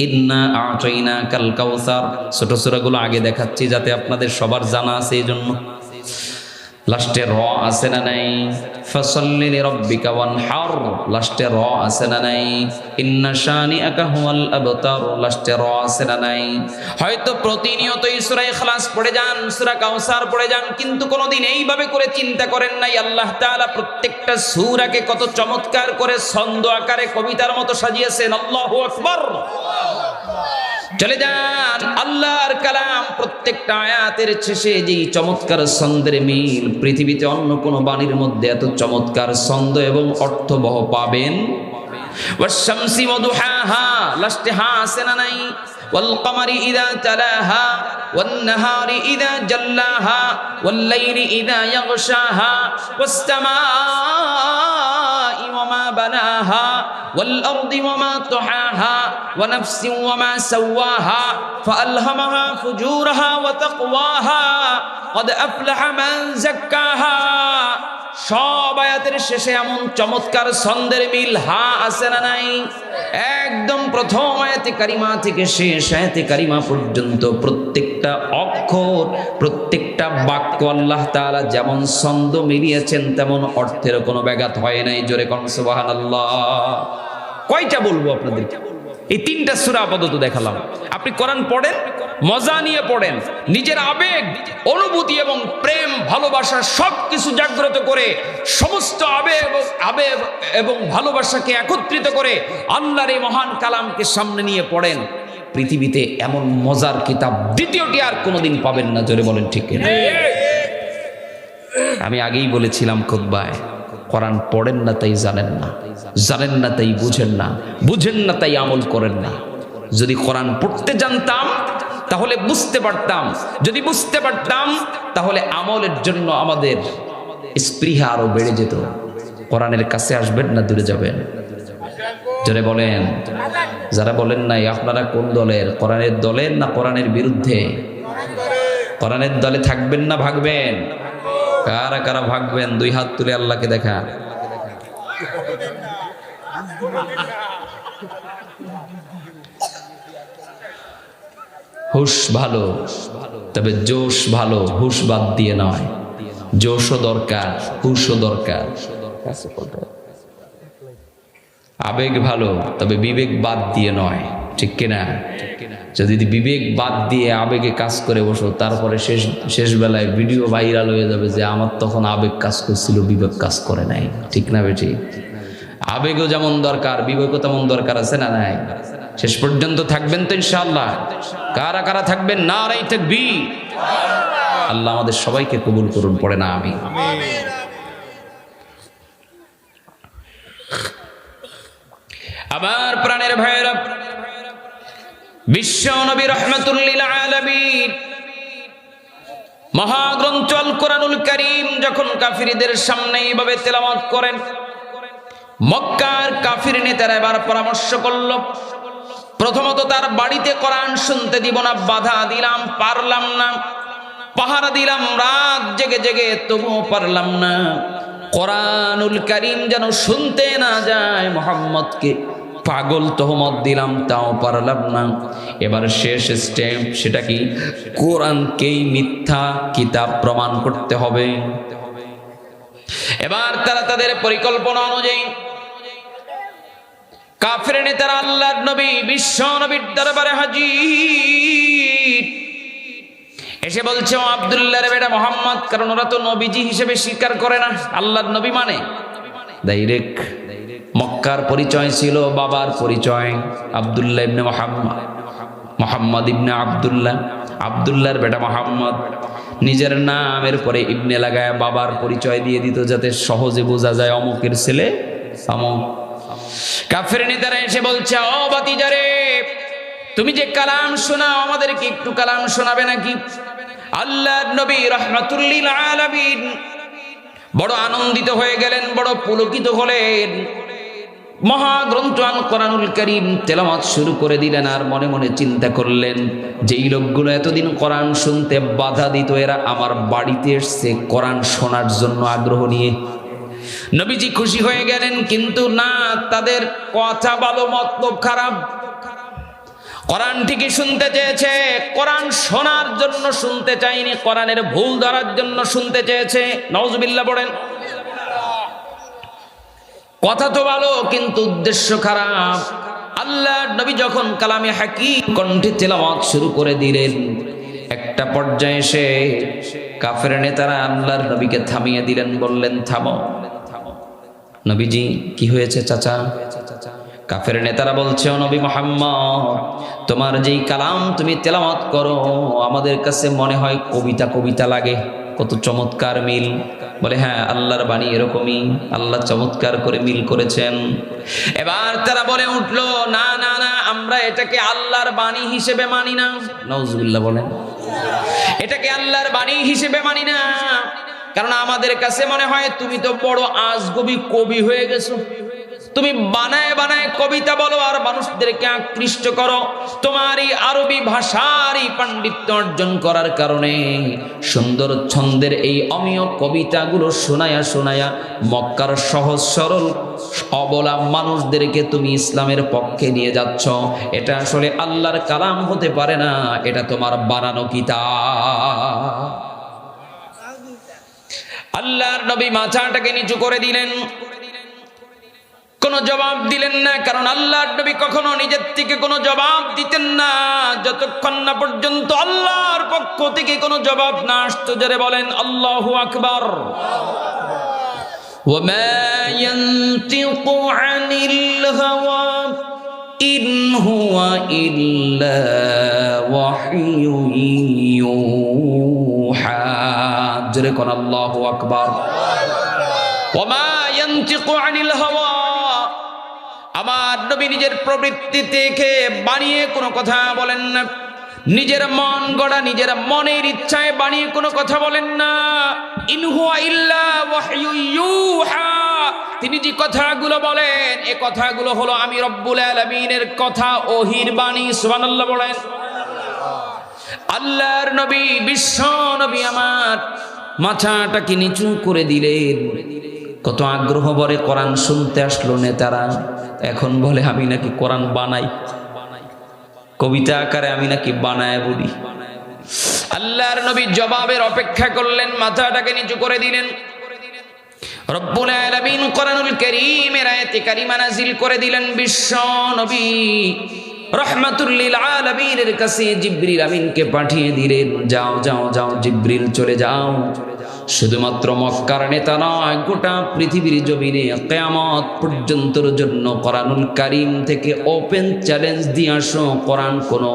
ইন্না আ'তাইনাকাল কাউসার। ছোট সূরাগুলো আগে দেখাচ্ছি যাতে আপনাদের সবার জানা আছে, এইজন্য। লাস্টে র আছে না নাই? ফাসাল্লি লিরাব্বিকা ওয়ানহার, লাস্টে র আছে না নাই? ইন্না শানিআকা হুয়াল আবতার, লাস্টে র আছে না নাই? হয়তো প্রতিনিয়তই সূরা ইখলাস পড়ে যান, সূরা কাউসার পড়ে যান, কিন্তু কোনোদিন এইভাবে করে চিন্তা করেন নাই আল্লাহ তাআলা প্রত্যেকটা সূরাকে কত চমৎকার করে ছন্দ আকারে কবিতার মতো সাজিয়েছেন। আল্লাহু আকবার। চলে যান আল্লাহর কালাম প্রত্যেকটা আয়াতের শেষে যেই চমৎকার ছন্দের মিল পৃথিবীতে অন্য কোন বাণীর মধ্যে এত চমৎকার ছন্দ এবং অর্থবহ পাবেন। ওয়াশ-শামসি ওয়া দুহাহা, লাস্টে হা আছে না নাই? ওয়াল কমারি ইযা তালাহা ওয়ান নাহারি ইযা জাল্লাহা ওয়াল লাইলি ইযা ইয়াগশাহা ওয়াস সামাই ওয়া মা বানাহা ওয়াল আরদি ওয়া মা তুহাহা ওয়া নাফসিন ওয়া মা সাওয়াহা ফাআলহামাহা ফুজুরাহা ওয়া তাকওয়াহা ক্বাদ আফলাহা মান যাক্কাহা। সব আয়াতের শেষে এমন চমৎকার ছন্দের মিল হা আছে না নাই? একদম প্রথম আয়াতে কারিমা থেকে শেষ আয়াতে কারিমা পর্যন্ত প্রত্যেকটা অক্ষর, প্রত্যেকটা বাক্য আল্লাহ তাআলা যেমন ছন্দ মিলিয়েছেন তেমন অর্থের কোনো ব্যাঘাত হয় নাই। জোরে কোন সুবহানাল্লাহ। কয়টা বলবো আপনাদেরকে? এই তিনটা সূরা আপাতত দেখালাম। আপনি কোরআন পড়েন, মজা নিয়ে পড়েন, নিজের আবেগ, অনুভূতি এবং প্রেম ভালোবাসা সবকিছু জাগ্রত করে সমস্ত আবেগ এবং ভালোবাসাকে একত্রিত করে আল্লাহর এই মহান কালামকে সামনে নিয়ে পড়েন। পৃথিবীতে এমন মজার কিতাব দ্বিতীয়টি আর কোনোদিন পাবেন না। জোরে বলেন ঠিক কিনা? আমি আগেই বলেছিলাম খুতবায়, কোরআন পড়েন না তাই জানেন না, জানেন না তাই বুঝেন না, বুঝেন না তাই আমল করেন না। যদি কোরআন পড়তে জানতাম তাহলে বুঝতে পারতাম, যদি বুঝতে পারতাম তাহলে আমলের জন্য আমাদের স্পৃহা আরো বেড়ে যেত। কোরআনের কাছে আসবেন না দূরে যাবেন? জোরে বলেন। যারা বলেন নাই আপনারা কোন দলের? কোরআনের দলের না কোরআনের বিরুদ্ধে? কোরআনের দলে থাকবেন না ভাগবেন? কারা কারা ভাগবেন দুই হাত তুলে আল্লাহকে দেখা। হুশ ভালো, তবে জোশ ভালো, হুশ বাদ দিয়ে নয়। জোশও দরকার, হুশও দরকার। আবেগ ভালো, তবে বিবেক বাদ দিয়ে নয়। ঠিক কিনা? যদি বিবেক বাদ দিয়ে আবেগে কাজ করে বসো, তারপরে শেষ বেলায় ভিডিও ভাইরাল হয়ে যাবে যে আমার তখন আবেগ কাজ করছিল, বিবেক কাজ করে নাই। ঠিক না বেটি? আবেগও যেমন দরকার, বিবেকও তেমন দরকার আছে না নাই? শেষ পর্যন্ত থাকবেন তো ইনশাআল্লাহ? কারা কারা থাকবেন? নারায়ে তাকবীর। আল্লাহ আমাদের সবাইকে কবুল করুন। পড়ে না আমিন। আমার প্রাণের ভাইরা, বিশ্ব নবী রাহমাতুল লিল আলামিন মহাগ্রন্থ আল কোরআনুল কারীম যখন কাফিরদের সামনে এইভাবে তেলাওয়াত করেন, মক্কার কাফির নেতারা এবার পরামর্শ করল, প্রথমত তার বাড়িতে কোরআন শুনতে দিব না, বাধা দিলাম, পারলাম না, পাহারা দিলাম রাত জেগে জেগে, তবুও পারলাম না। কোরআনুল কারীম যেন শুনতে না যায়, মুহাম্মদকে পাগল তহমত দিলাম, তাও পারলাম না। এবার শেষ স্টেপ, সেটা কি? কোরআনকেই মিথ্যা কিতাব প্রমাণ করতে হবে। এবার তারা তাদের পরিকল্পনা অনুযায়ী কাফির নেতারা আল্লাহর নবী বিশ্ব নবীর দরবারে হাজির। এসে বলছে, ও আব্দুল্লাহর বেটা মুহাম্মদ, কারণ ওরা তো নবীজি হিসেবে স্বীকার করে না, আল্লাহর নবী মানে ডাইরেক্ট। মক্কার পরিচয় ছিল বাবার পরিচয়, আব্দুল্লাহ ইবনে মুহাম্মদ, মুহাম্মদ ইবনে আব্দুল্লাহ, আব্দুল্লাহর বেটা মুহাম্মদ। নিজের নামের পরে ইবনে লাগায় বাবার পরিচয় দিয়ে দিত, যাতে সহজে বোঝা যায় অমুকের ছেলে অমুক। কাফের নেতারা এসে বলছে, ও ভাতিজারে, তুমি যে কালাম শোনাও, আমাদেরকে একটু কালাম শোনাবে নাকি? আল্লাহর নবী রাহমাতুল লিল আলামিন বড় আনন্দিত হয়ে গেলেন, বড় পুলকিত হলেন। মহাগ্রন্থ আল কোরআনুল কারীম তেলাওয়াত শুরু করে দিলেন। আর মনে মনে চিন্তা করলেন, যেই লোকগুলো এতদিন কোরআন শুনতে বাধা দিত, এরা আমার বাড়িতে এসছে কোরআন শোনার জন্য আগ্রহ নিয়ে। নবীজি খুশি হয়ে গেলেন, কিন্তু না, তাদের কথা ভালো, মতলব খারাপ। কোরআন ঠিকই শুনতে চেয়েছে, কোরআন শোনার জন্য শুনতে চায়নি, কোরআনের ভুল ধরার জন্য শুনতে চেয়েছে। নাউজুবিল্লাহ পড়েন। কথা তো ভালো, কিন্তু উদ্দেশ্য খারাপ। আল্লাহর নবী যখন কালামে হাকিম কণ্ঠে তেলাওয়াত শুরু করে দিলেন, একটা পর্যায়ে এসে কাফের নেতারা আল্লাহর নবীকে থামিয়ে দিলেন, বললেন, থামো। নবীজি, কি হয়েছে চাচা? কাফের নেতারা বলছে, ও নবী মুহাম্মদ, তোমার যেই কালাম তুমি তেলাওয়াত করো আমাদের কাছে মনে হয় কবিতা কবিতা লাগে। কত চমৎকার মিল! বলে হ্যাঁ, আল্লাহর বাণী এরকমই, আল্লাহ চমৎকার করে মিল করেছেন। এবার তারা বলে উঠলো, না না না, আমরা এটাকে আল্লাহর বাণী হিসেবে মানি না। নাউজুবিল্লাহ বলেন, এটাকে আল্লাহর বাণী হিসেবে মানি না, কারণ আমাদের কাছে মনে হয় তুমি তো বড় আজগবি কবি হয়ে গেছো। তুমি বানায় বানায় কবিতা বলো আর মানুষদেরকে আকৃষ্ট করো। তোমার এই আরবি ভাষার এই পাণ্ডিত্য অর্জন করার কারণে সুন্দর ছন্দের এই অমীয় কবিতাগুলো শোনায়া শোনায়া মক্কার সহজ সরল অবলা মানুষদেরকে তুমি ইসলামের পক্ষে নিয়ে যাচ্ছ। এটা আসলে আল্লাহর কালাম হতে পারে না, এটা তোমার বানানো কিতাব। আল্লাহর নবী মাথাটাকে নিচু করে দিলেন, কোনো জবাব দিলেন না, কারণ আল্লাহর নবী কখনো নিজের থেকে কোনো জবাব দিতেন না যতক্ষণ না পর্যন্ত আল্লাহর পক্ষ থেকে কোনো জবাব না আসতো। জোরে বলেন আল্লাহু আকবার। ওয়ামা ইয়ানতিকু আনিল হাওয়া ইন হুয়া ইল্লা ওয়াহয়ুন ইউহা। জোরে কোন আল্লাহু আকবার। ওয়ামা ইয়ানতিকু আনিল হাওয়া, আমার নবী নিজের প্রবৃত্তি থেকে বানিয়ে কোনো কথা বলেন না, নিজের মন গড়া নিজের মনের ইচ্ছায় বানিয়ে কোনো কথা বলেন না। ইন হুয়া ইল্লা ওয়াহয়ুন ইউহা, তিনি যে কথাগুলো বলেন এই কথাগুলো হলো আমি রব্বুল আলামিনের কথা, ওহির বাণী। সুবহানাল্লাহ বলেন। আল্লাহর নবী, বিশ্ব নবী আমার মাথাটাকে নিচু করে দিলেন। কত আগ্রহ ভরে কোরআন শুনতে আসলো নেতারা, এখন বলে আমি নাকি কোরআন বানাই, কবিতা আকারে আমি নাকি বানায় বলি। আল্লাহর নবী জবাবের অপেক্ষা করলেন, মাথাটাকে নিচু করে দিলেন। রব্বুল আলামিন কোরআনুল কারীমের আয়াতে কারিমা নাযিল করে দিলেন। বিশ্ব নবী রাহমাতুল লিল আলামিনের কাছে জিবরিল আমিনকে পাঠিয়ে দিলেন, যাও যাও যাও জিবরিল, চলে যাও, শুধুমাত্র মক্কার নেতা নয়, গোটা পৃথিবীর জমিনে কিয়ামত পর্যন্তর জন্য কোরআনুল কারীম থেকে ওপেন চ্যালেঞ্জ দিয়ে আসো। কোরআন কোনো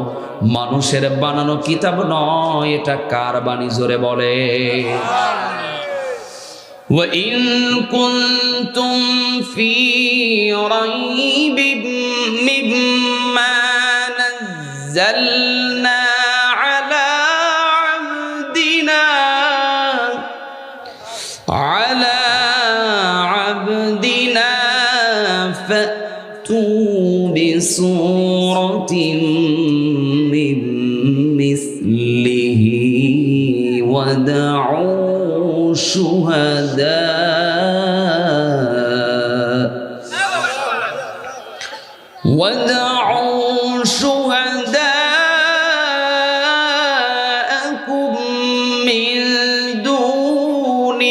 মানুষের বানানো কিতাব নয়, এটা কার বাণী? জোরে বলে। وَإِن كُنتُمْ فِي رَيْبٍ مِّمَّا نَزَّلْنَا عَلَى عَبْدِنَا فَأْتُوا بِسُورَةٍ مِّن مِّثْلِهِ وَادْعُوا شهداءكم من دون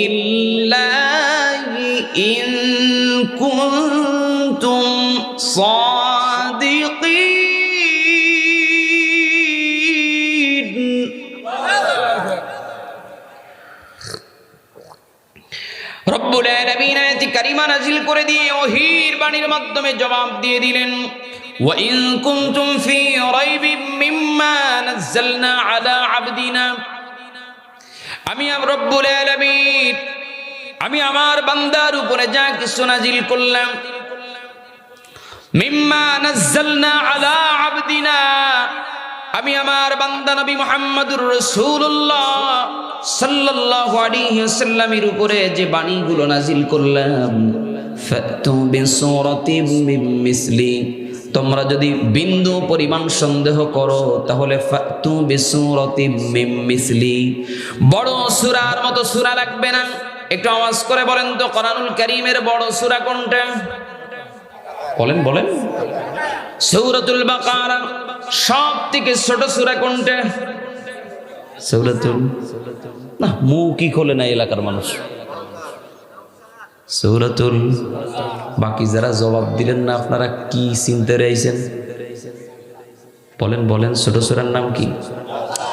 الله إن كنتم صادقين। রব্বুল আলামিন আয়াতি কারিমা নাযিল করে দিয়ে ওহীর বাণীর মাধ্যমে জবাব দিয়ে দিলেন, ওয়া ইন কুনতুম ফি রাইবিম মিম্মা নাযালনা আলা আবদিনা, আমি রব্বুল আলামিন আমি আমার বান্দার উপরে যা কিছু নাযিল করলাম, মিম্মা নাযালনা আলা আবদিনা, আমি আমার বান্দা নবী মুহাম্মদুর রাসূলুল্লাহ সাল্লাল্লাহু আলাইহি ওয়াসাল্লামের উপরে যে বাণীগুলো নাযিল করলাম, ফাতু বিসূরাতিম মিন মিসলি, তোমরা যদি বিন্দু পরিমাণ সন্দেহ করো তাহলে ফাতু বিসূরাতিম মিন মিসলি, বড় সূরার মতো সূরা লাগবে না। একটু আওয়াজ করে বলেন তো, কোরআনুল কারীমের বড় সূরা কোনটা? বলেন বলেন। সূরাতুল বাকারা। সব থেকে ছোট সূরা কোনটা? সূরাতুল, না মুখ কি খোলে না এলাকার মানুষ। সূরাতুল, বাকি যারা জবাব দিলেন না আপনারা কি চিন্তা রয়েছেন? বলেন বলেন, ছোট সূরার নাম কি?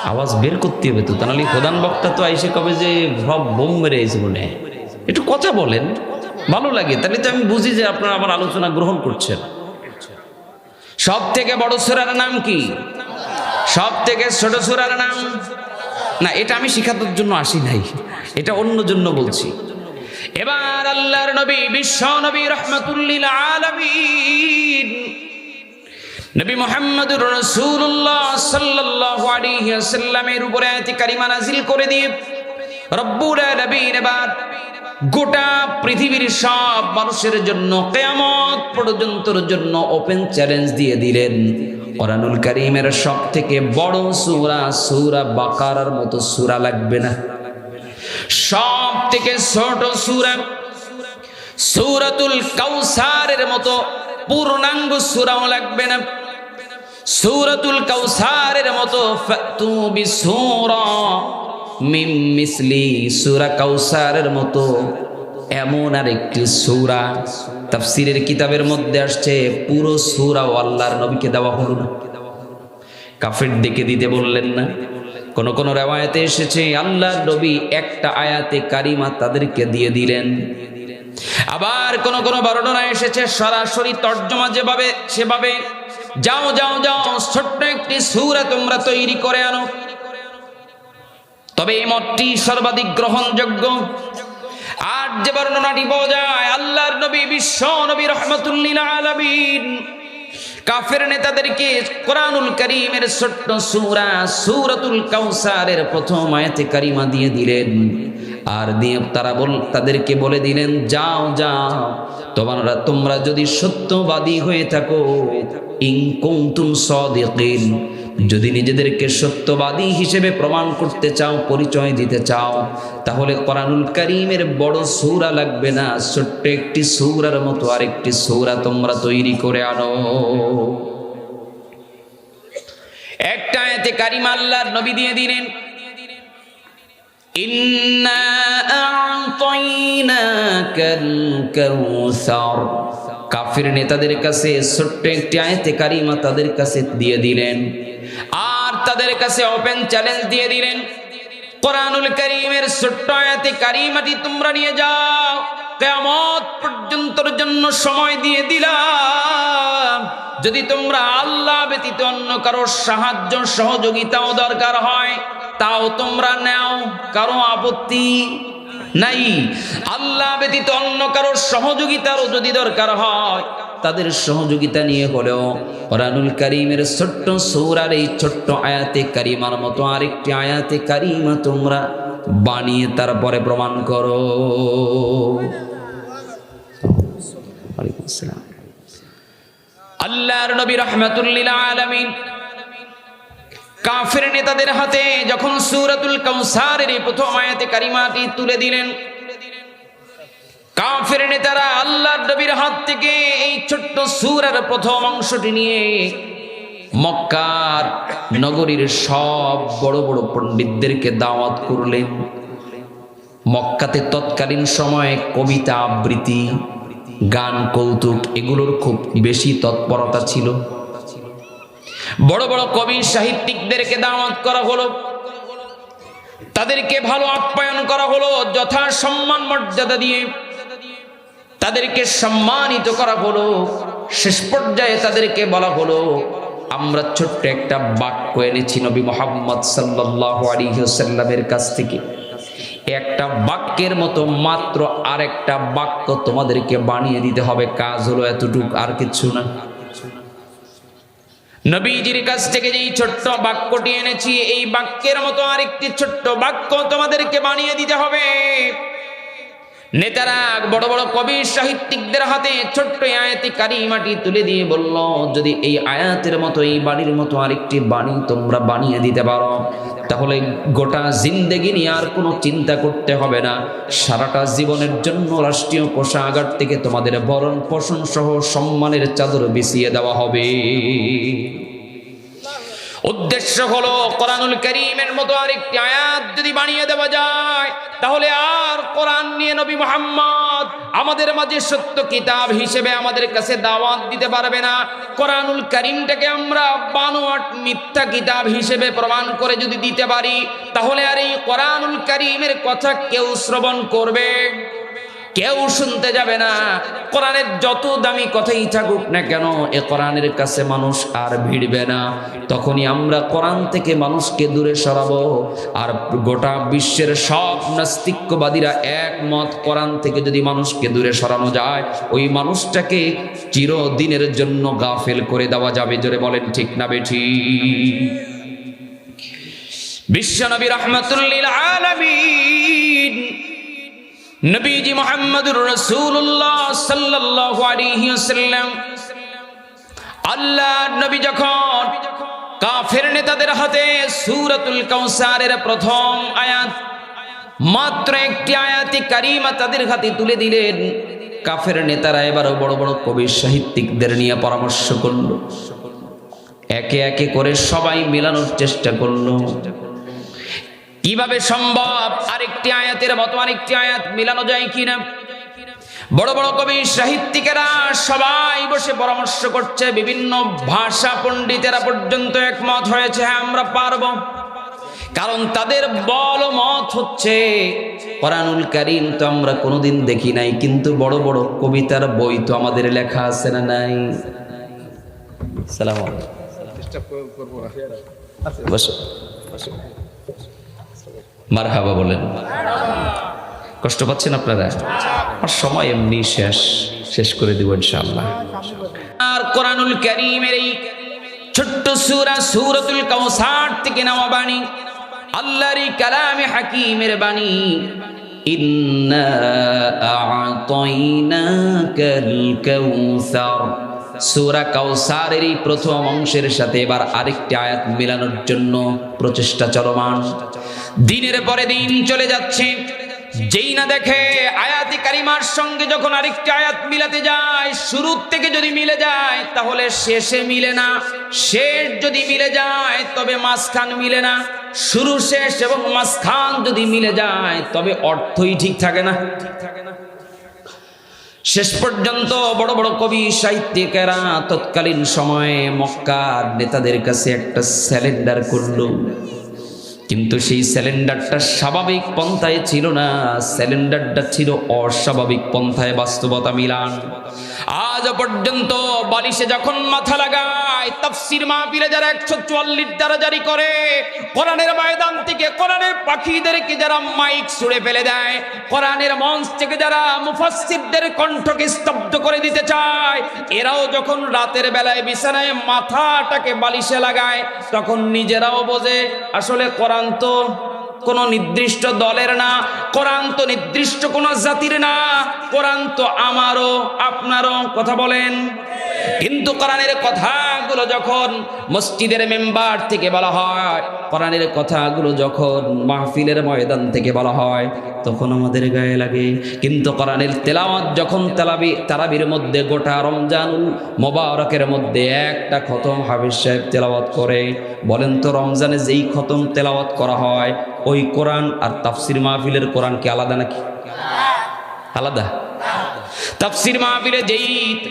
আওয়াজ বের করতে হবে তো, তাহলে প্রধান বক্তা তো আইসে কবে যে সব বোম মেরে এসে মনে একটু কথা বলেন, ভালো লাগে, তাহলে তো আমি বুঝি যে আপনারা আমার আলোচনা গ্রহণ করছেন। সব থেকে বড় সূরার নাম কি? সব থেকে ছোট সূরার নাম? না, এটা আমি শিখানোর জন্য আসি নাই, এটা অন্য জন্য বলছি। এবার আল্লাহর নবী, বিশ্ব নবী, রাহমাতুল লিল আলামিন, নবী মুহাম্মদুর রাসূলুল্লাহ সাল্লাল্লাহু আলাইহি ওয়াসাল্লামের উপরে আয়াতে কারিমা নাযিল করে দিয়ে রব্বুল আলামিন এবার গোটা পৃথিবীর সব মানুষের জন্য কিয়ামত পর্যন্তর জন্য ওপেন চ্যালেঞ্জ দিয়ে দিলেন, কোরআনুল কারীমের সব থেকে বড় সূরা সূরা বাকারার মতো সূরা লাগবে না, সব থেকে ছোট সূরা সূরাতুল কাউসারের মতো পূর্ণাঙ্গ সূরাও লাগবে না, সূরাতুল কাউসারের মতো ফাতু বিসূরা মিন মিসলি, সূরা কাউসারের মতো এমন আরেকটি সূরা তাফসীরের কিতাবের মধ্যে আসছে, পুরো সূরাও আল্লাহর নবীকে দেওয়া হলো না, কাফের ডেকে দিতে বললেন না। কোন কোন রিওয়ায়াতে এসেছে আল্লাহর নবী একটা আয়াতে কারিমা তাদেরকে দিয়ে দিলেন, আবার কোন কোন বর্ণনা এসেছে সরাসরি তর্জমা যেভাবে সেভাবে, যাও যাও যাও ছোট্ট একটি সূরা তোমরা তৈরি করে আনো। তবে এই মতটি সর্বাধিক গ্রহণযোগ্য। আর যে বর্ণনাটি পাওয়া যায় আল্লাহর নবী, বিশ্ব নবী, রাহমাতুল লিল আলামিন কাফের নেতাদেরকে কোরআনুল কারীমের ছোট্ট সূরা সূরাতুল কাউসারের প্রথম আয়াতে কারিমা দিয়ে দিলেন, আর দিয়ে তাদেরকে বলে দিলেন, যাও যাও তোমরা যদি সত্যবাদী হয়ে থাকো, ইন কুনতুম সাদিকিন, যদি নিজেদেরকে সত্যবাদী হিসেবে প্রমাণ করতে চাও, পরিচয় দিতে চাও, তাহলে কোরআনুল কারীমের বড় সূরা লাগবে না, ছোট্ট একটি সূরার মতো আরেকটি সূরা তোমরা তৈরি করে আনো। একটা আয়াতে কারিমা আল্লাহর নবী দিয়ে দিলেন, ইন্না আ'তাইনাকাল কাউসার, কাফির নেতাদের কাছে ছোট্ট একটি আয়াতে কারিমা তাদের কাছে দিয়ে দিলেন, আর তাদের কাছে ওপেন চ্যালেঞ্জ দিয়ে দিলেন, কোরআনুল কারীমের ছোট্ট আয়াতে কারিমাটি তোমরা নিয়ে যাও, কিয়ামত পর্যন্তর জন্য সময় দিয়ে দিলাম, যদি তোমরা আল্লাহ ব্যতীত অন্য কারো সাহায্য সহযোগিতাও দরকার হয় তাও তোমরা নাও, কারো আপত্তি নাই। আল্লাহ ব্যতীত অন্য কারো সহযোগিতারও যদি দরকার হয় তাদের সহযোগিতা নিয়ে হলেও কোরআনুল কারীমের ছোট্ট সূরার এই ছোট্ট আয়াতে কারিমার মতো আরেকটি আয়াতে কারিমা তোমরা বানিয়ে তারপরে প্রমাণ করো। ওয়ালাইকুম আসসালাম। আল্লাহর নবী রাহমাতুল লিল আলামিন কাফের নেতাদের হাতে যখন সূরাতুল কাউসারের এই প্রথম আয়াতে কারিমাটি তুলে দিলেন, কাফের নেতারা আল্লাহর নবীর হাত থেকে এই ছোট্ট সূরার প্রথম অংশটি নিয়ে মক্কার নগরীর সব বড় বড় পণ্ডিতদেরকে দাওয়াত করলেন। মক্কাতে তৎকালীন সময়ে কবিতা আবৃত্তি, গান, কৌতুক এগুলোর খুব বেশি তৎপরতা ছিল। বড় বড় কবি সাহিত্যিকদেরকে দাওয়াত করা হলো, তাদেরকে ভালো আপ্যায়ন করা হলো, যথা সম্মান মর্যাদা দিয়ে তাদেরকে সম্মানিত করা হলো। শেষ পর্যায়ে তাদেরকে বলা হলো, আমরা ছোট্ট একটা বাক্য এনেছি নবী মুহাম্মদ সাল্লাল্লাহু আলাইহি ওয়াসাল্লামের কাছ থেকে, একটা বাক্যের মতো মাত্র আরেকটা বাক্য তোমাদেরকে বানিয়ে দিতে হবে, কাজ হলো এতটুক, আর কিছু না। নবীজির কাছ থেকে যেই ছোট্ট বাক্যটি এনেছি, এই বাক্যের মতো আরেকটি ছোট্ট বাক্য তোমাদেরকে বানিয়ে দিতে হবে। নেতারা বড় বড় কবি সাহিত্যিকদের হাতে ছোট্ট আয়াতে কারিমাটি তুলে দিয়ে বলল, যদি এই আয়াতের মতো, এই বাণীর মতো আরেকটি বাণী তোমরা বানিয়ে দিতে পারো, তাহলে গোটা জিন্দেগি নিয়ে আর কোনো চিন্তা করতে হবে না, সারাটা জীবনের জন্য রাষ্ট্রীয় কোষাগার থেকে তোমাদের ভরণ পোষণ সহ সম্মানের চাদর বিছিয়ে দেওয়া হবে। উদ্দেশ্য হলো কোরআনুল কারীমের মতো আরেকটি আয়াত যদি বানিয়ে দেওয়া যায়, তাহলে আর কোরআন নিয়ে নবী মুহাম্মদ আমাদের মাঝে সত্য কিতাব হিসেবে আমাদের কাছে দাওয়াত দিতে পারবে না। কোরআনুল কারীমটাকে আমরা বানোয়াট মিথ্যা কিতাব হিসেবে প্রমাণ করে যদি দিতে পারি, তাহলে আর এই কোরআনুল কারীমের কথা কেউ শ্রবণ করবে, কেউ শুনতে যাবে না। কোরআনের যত দামি কথাই থাকুক না কেন, এ কোরআনের কাছে মানুষ আর ভিড়বে না। তখনই আমরা কোরআন থেকে মানুষকে দূরে সরাবো। আর গোটা বিশ্বের সব নাস্তিক্যবাদীরা একমত, কোরআন থেকে যদি মানুষকে দূরে সরানো যায়, ওই মানুষটাকে চিরদিনের জন্য গাফেল করে দেওয়া যাবে। জোরে বলেন ঠিক না বেঠিক? বিশ্বনবী রাহমাতুল লিল আলামিন নবীজি মুহাম্মদুর রাসূলুল্লাহ সাল্লাল্লাহু আলাইহি ওয়াসাল্লাম, আল্লাহর নবী যখন কাফের নেতাদের হাতে সূরাতুল কাউসারের প্রথম আয়াত, মাত্র একটি আয়াতে কারিমা তাদের হাতে তুলে দিলেন, কাফের নেতারা এবারও বড় বড় কবি সাহিত্যিকদের নিয়ে পরামর্শ করলো। একে একে করে সবাই মেলানোর চেষ্টা করলো। কিভাবে সম্ভব আরেকটি আয়াতের মতো আরেকটি আয়াত মিলানো যায় কিনা? বড় বড় কবি সাহিত্যিকেরা সবাই বসে পরামর্শ করছে। বিভিন্ন ভাষা পণ্ডিতেরা পর্যন্ত একমত হয়েছে, হ্যাঁ আমরা পারবো। কারণ তাদের বল মত হচ্ছে, কোরআনুল কারীম তো আমরা কোনোদিন দেখি নাই, কিন্তু বড় বড় কবিতার বই তো আমাদের লেখা আছে না নাই? সালাম মারহাবা বলেন। কষ্ট পাচ্ছেন আপনারা? আর সময় এমনি শেষ করে দিব ইনশাআল্লাহ। আর কোরআনুল কারীমের এই ছোট্ট সূরা সূরাতুল কাউসার থেকে নেওয়া বাণী, আল্লাহর এই কালামে হাকীমের বাণী। ইন্না আ'তাইনাকাল কাউসার, সূরা কাউসারের এই প্রথম অংশের সাথে এবার আরেকটি আয়াত মিলানোর জন্য প্রচেষ্টা চলমান। দিনের পরে দিন চলে যাচ্ছে, যেই না দেখে আয়াতে কারিমার সঙ্গে যখন আরেকটি আয়াত মিলাতে যায়, শুরু থেকে যদি মিলে যায় তাহলে শেষে মিলে না, শেষ যদি মিলে যায় তবে মাঝখান মিলে না, শুরু শেষ এবং মাঝখান যদি মিলে যায় তবে অর্থই ঠিক থাকে না। শেষ পর্যন্ত বড় বড় কবি সাহিত্যিকেরা তৎকালীন সময়ে মক্কার নেতাদের কাছে একটা স্যালেন্ডার করলো, কিন্তু সেই স্যালেন্ডারটা স্বাভাবিক পন্থায় ছিল না, স্যালেন্ডারটা ছিল অস্বাভাবিক পন্থায় বাস্তবতা মিলান। আজ পর্যন্ত বালিশে যখন মাথা লাগায়, তাফসীর মাহফিলে যারা 144 দ্বারা জারি করে, কোরআনের ময়দান থেকে কোরআনের পাখিদেরকে যারা মাইক ছুঁড়ে ফেলে দেয়, কোরআনের মঞ্চ থেকে যারা মুফাসসিরদের কণ্ঠকে স্তব্ধ করে দিতে চায়, এরাও যখন রাতের বেলায় বিছানায় মাথাটাকে বালিশে লাগায়, তখন নিজেরাও বোঝে আসলে কোরআন তো কোনো নির্দিষ্ট দলের না, কোরআন তো নির্দিষ্ট কোনো জাতির না, কোরআন তো আমারও আপনারও। কথা বলেন। কিন্তু কোরআনের কথাগুলো যখন মসজিদের মেম্বার থেকে বলা হয়, কোরআনের কথাগুলো যখন মাহফিলের ময়দান থেকে বলা হয়, তখন আমাদের গায়ে লাগে। কিন্তু কোরআনের তেলাওয়াত যখন তারাবির মধ্যে গোটা রমজানুল মোবারকের মধ্যে একটা খতম হাফেজ সাহেব তেলাওয়াত করে, বলেন তো রমজানে যেই খতম তেলাওয়াত করা হয়, ওই কোরআন আর তাফসীর মাহফিলের কোরআন কি আলাদা নাকি? আলাদা। তাফসীর মাহফিলে যেই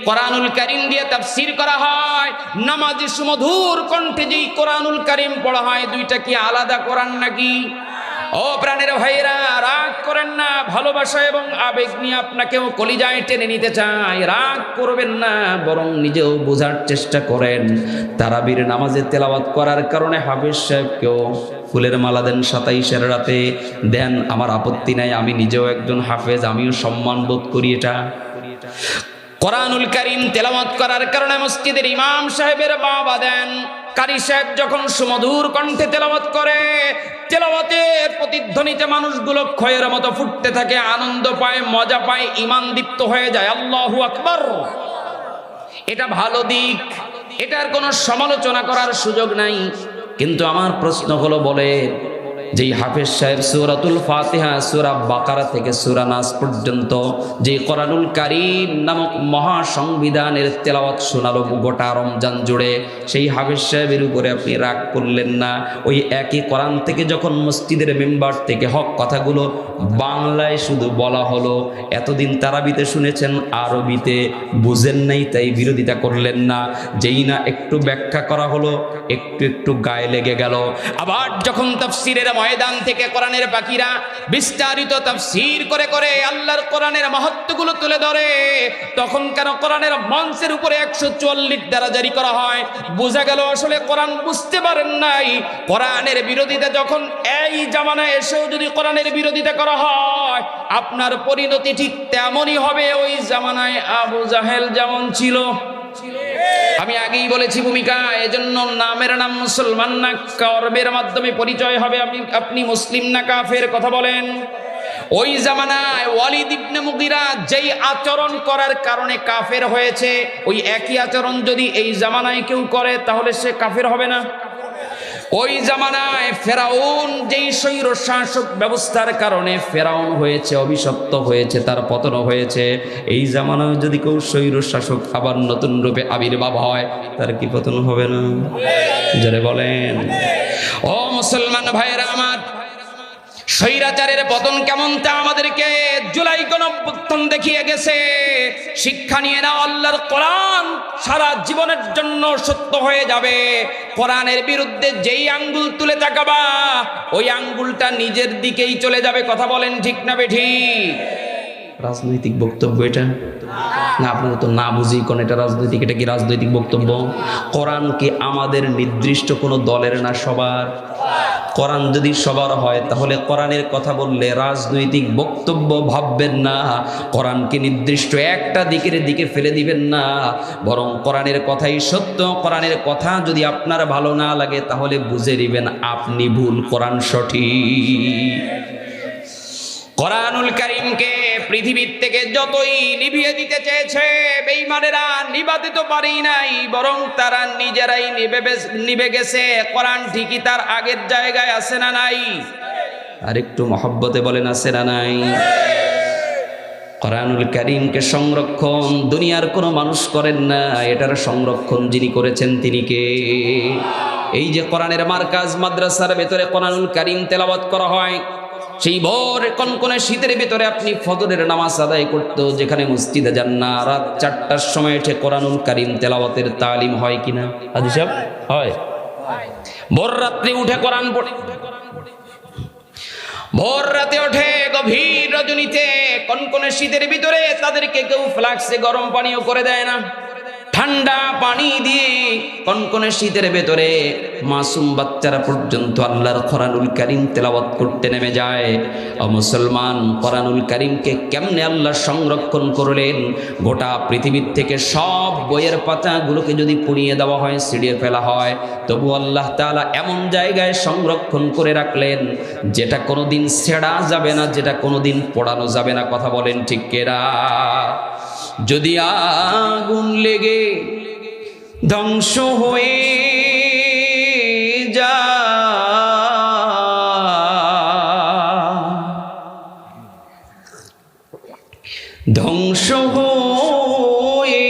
কোরআনুল কারীম দিয়ে তাফসীর করা হয়, নামাজে সুমধুর কণ্ঠে যেই কোরআনুল কারীম পড়া হয়, দুইটা কি আলাদা কোরআন নাকি? ও প্রাণের ভাইরা, রাগ করেন না, ভালোবাসা এবং আবেগ নিয়ে আপনাকেও কলিজায় টেনে নিতে চাই, রাগ করবেন না, বরং নিজেও বোঝার চেষ্টা করেন। তারাবির নামাজে তেলাওয়াত করার কারণে হাফেজ সাহেবকেও ফুলের মালা দেন 27-এর রাতে, দেন, আমার আপত্তি নাই, আমি নিজেও একজন হাফেজ, আমিও সম্মান বোধ করি। এটা কোরআনুল কারীম তেলাওয়াত করার কারণে মসজিদের ইমাম সাহেবের বাবা দেন, কারি সাহেব যখন সুমধুর কণ্ঠে তেলাওয়াত করে, তেলাওয়াতের প্রতিধ্বনিতে মানুষগুলো ক্ষয়ের মতো ফুটতে থাকে, আনন্দ পায়, মজা পায়, ঈমান দীপ্ত হয়ে যায়। আল্লাহু আকবার। এটা ভালো দিক, এটার কোনো সমালোচনা করার সুযোগ নাই। কিন্তু আমার প্রশ্ন হলো, বলে যেই হাফেজ সাহেব সূরাতুল ফাতিহা, সূরা বাকারা থেকে সূরা নাস পর্যন্ত যে কোরআনুল কারীম নামক মহা সংবিধানের তেলাওয়াত শোনালো গোটা রমজান জুড়ে, সেই হাফেজ সাহেবের উপরে আপনি রাগ করলেন না? ওই একই কোরআন থেকে যখন মসজিদের মেম্বার থেকে হক কথাগুলো বাংলায় শুধু বলা হলো, এতদিন তারাবিতে শুনেছেন, আরবিতে বুঝেন নাই তাই বিরোধিতা করলেন না। যেই না একটু ব্যাখ্যা করা হলো, একটু একটু গায়ে লেগে গেল। আবার যখন তাফসীরের ময়দান থেকে কোরআনের পাখিরা বিস্তারিত তাফসীর করে করে আল্লাহর কোরআনের মাহাত্ম্যগুলো তুলে ধরে, তখন কেন কোরআনের মঞ্চের উপরে 144 দ্বারা জারি করা হয়? বোঝা গেল আসলে কোরআন বুঝতে পারেন নাই। কোরআনের বিরোধিতা যখন এই জামানায় এসেও যদি কোরআনের বিরোধিতা করা হয়, আপনার পরিণতি ঠিক তেমনই হবে ওই জামানায় আবু জাহেল যেমন ছিল। আমি আগেই বলেছি ভূমিকা, এজন্য নামের নাম মুসলমান না, কর্মের মাধ্যমে পরিচয় হবে আপনি মুসলিম না কাফের। কথা বলেন। ওই জামানায় ওয়ালিদ ইবনে মুগীরা যেই আচরণ করার কারণে কাফের হয়েছে, ওই একই আচরণ যদি এই জামানায় কেউ করে তাহলে সে কাফের হবে না? ওই জামানায় ফেরাউন যেই স্বৈর শাসক ব্যবস্থার কারণে ফেরাউন হয়েছে, অভিশপ্ত হয়েছে, তার পতন হয়েছে, এই জামানায় যদি কেউ স্বৈর শাসক আবার নতুন রূপে আবির্ভাব হয়, তার কি পতন হবে না? যারা বলেন। ও মুসলমান ভাইয়েরা আমার, স্বৈরাচারের পতন কেমন তা আমাদেরকে জুলাই গণঅভ্যুত্থান দেখিয়ে গেছে। শিক্ষা নিয়ে নাও, আল্লাহর কোরআন সারা জীবনের জন্য সত্য হয়ে যাবে। কোরআনের বিরুদ্ধে যেই আঙ্গুল তুলে তাকাবা, ওই আঙ্গুলটা নিজের দিকেই চলে যাবে। কথা বলেন ঠিক না বেঠিক? রাজনৈতিক বক্তব্য এটা না? আপনারা তো না বুঝেই কোন এটা রাজনৈতিক। এটা কি রাজনৈতিক বক্তব্য? কোরআন কি আমাদের নির্দিষ্ট কোনো দলের না, সবার? কোরআন যদি সবার হয় তাহলে কোরআনের কথা বললে রাজনৈতিক বক্তব্য ভাববেন না, কোরআনকে নির্দিষ্ট একটা দিকে ফেলে দিবেন না, বরং কোরআনের কথাই সত্য। কোরআনের কথা যদি আপনার ভালো না লাগে তাহলে বুঝে নেবেন আপনি ভুল, কোরআন সঠিক। কোরআনুল কারীমকে পৃথিবীর থেকে যতই নিভিয়ে দিতে চেয়েছে বেঈমানেরা, নিভাতে তো পারেই নাই, বরং তারা নিজেরাই নিভে গেছে। কোরআন ঠিকই তার আগের জায়গায় আছে না নাই? আর একটু মহব্বতে বলেন, আছে না নাই? কোরআনুল কারীমকে সংরক্ষণ দুনিয়ার কোনো মানুষ করেন না, এটার সংরক্ষণ যিনি করেছেন তিনি কে? এই যে কোরআনের মার্কাজ মাদ্রাসার ভেতরে কোরআনুল কারীম তেলাওয়াত করা হয়, সেই ভোর কনকনে শীতের ভিতরে আপনি ফজরের নামাজ আদায় করতে যেখানে মসজিদে যান না, রাত 4টার সময় উঠে কোরআনুল কারীম তেলাওয়াতের তালিম হয় কিনা? হাজি সাহেব, হয়। ভোর রাত্রে উঠে কোরআন পড়ে, ভোর রাতে ওঠে, গভীর রজনীতে কনকনে শীতের ভিতরে তাদেরকে কেউ ফ্লাক্সে গরম পানিও করে দেয় না, ঠান্ডা পানি দিয়ে কনকনে শীতের ভেতরে মাসুম বাচ্চারা পর্যন্ত আল্লাহর কোরআনুল কারীম তেলাওয়াত করতে নেমে যায়। ও মুসলমান, কোরআনুল কারীমকে কেমনে আল্লাহ সংরক্ষণ করলেন? গোটা পৃথিবীর থেকে সব বইয়ের পাতাগুলোকে যদি পুড়িয়ে দেওয়া হয়, ছিঁড়িয়ে ফেলা হয়, তবু আল্লাহ তাআলা এমন জায়গায় সংরক্ষণ করে রাখলেন যেটা কোনোদিন ছেঁড়া যাবে না, যেটা কোনোদিন পোড়ানো যাবে না। কথা বলেন ঠিক কেরা? যদি আগুন লেগে ধ্বংস হয়ে ধ্বংস হয়ে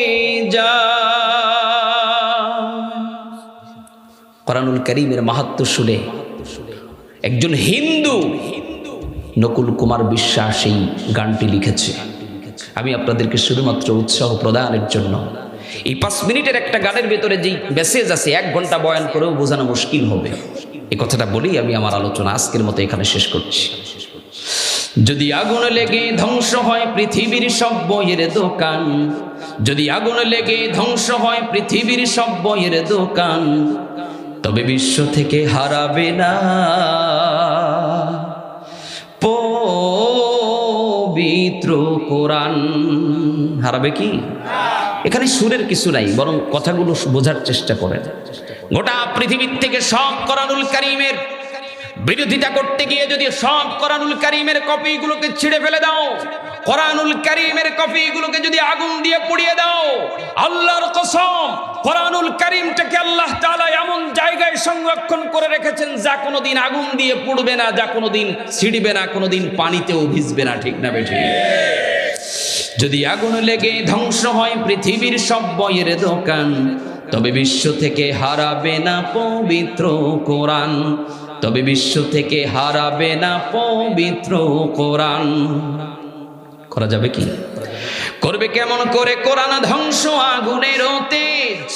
কোরআনুল কারীমের মাহাত্ম্য শুনে একজন হিন্দু নকুল কুমার বিশ্বাস এই গানটি লিখেছে। আমি আপনাদেরকে শুধুমাত্র উৎসাহ প্রদানের জন্য এই 5 মিনিটের একটা গানের ভেতরে যেই মেসেজ আছে 1 ঘন্টা বয়ান করেও বোঝানো মুশকিল হবে, এই কথাটা বলেই আমি আমার আলোচনা আজকের মতো এখানে শেষ করছি। যদি আগুন লেগে ধ্বংস হয় পৃথিবীর সব বইয়ের দোকান, যদি আগুন লেগে ধ্বংস হয় পৃথিবীর সব বইয়ের দোকান, তবে বিশ্ব থেকে হারাবে না পবিত্র কোরআন। হারাবে কি? এখানে সুরের কিছু নাই, বরং কথাগুলো বোঝার চেষ্টা করেন। গোটা পৃথিবীর থেকে সব কোরআনুল কারীমের বিরোধিতা করতে গিয়ে যদি সব কোরআনুল কারীমের কপিগুলোকে ছিঁড়ে ফেলে দাও, কোরআনুল কারীমের কপিগুলোকে যদি আগুন দিয়ে পুড়িয়ে দাও, আল্লাহর কসম কোরআনুল কারীমটাকে আল্লাহ তাআলা এমন জায়গায় সংরক্ষণ করে রেখেছেন যা কোনোদিন আগুন দিয়ে পুড়বে না, যা কোনোদিন ছিড়বে না, কোনোদিন পানিতেও ভিজবে না। ঠিক না বেঠিক? যদি আগুন লেগে ধ্বংস হয় পৃথিবীর সব বইয়ের দোকান, তবে বিশ্ব থেকে হারাবে না পবিত্র কোরআন, তবে বিশ্ব থেকে হারাবে না পবিত্র কোরআন। করা যাবে কি? করবে কেমন করে কোরআন ধ্বংস আগুনের তেজ?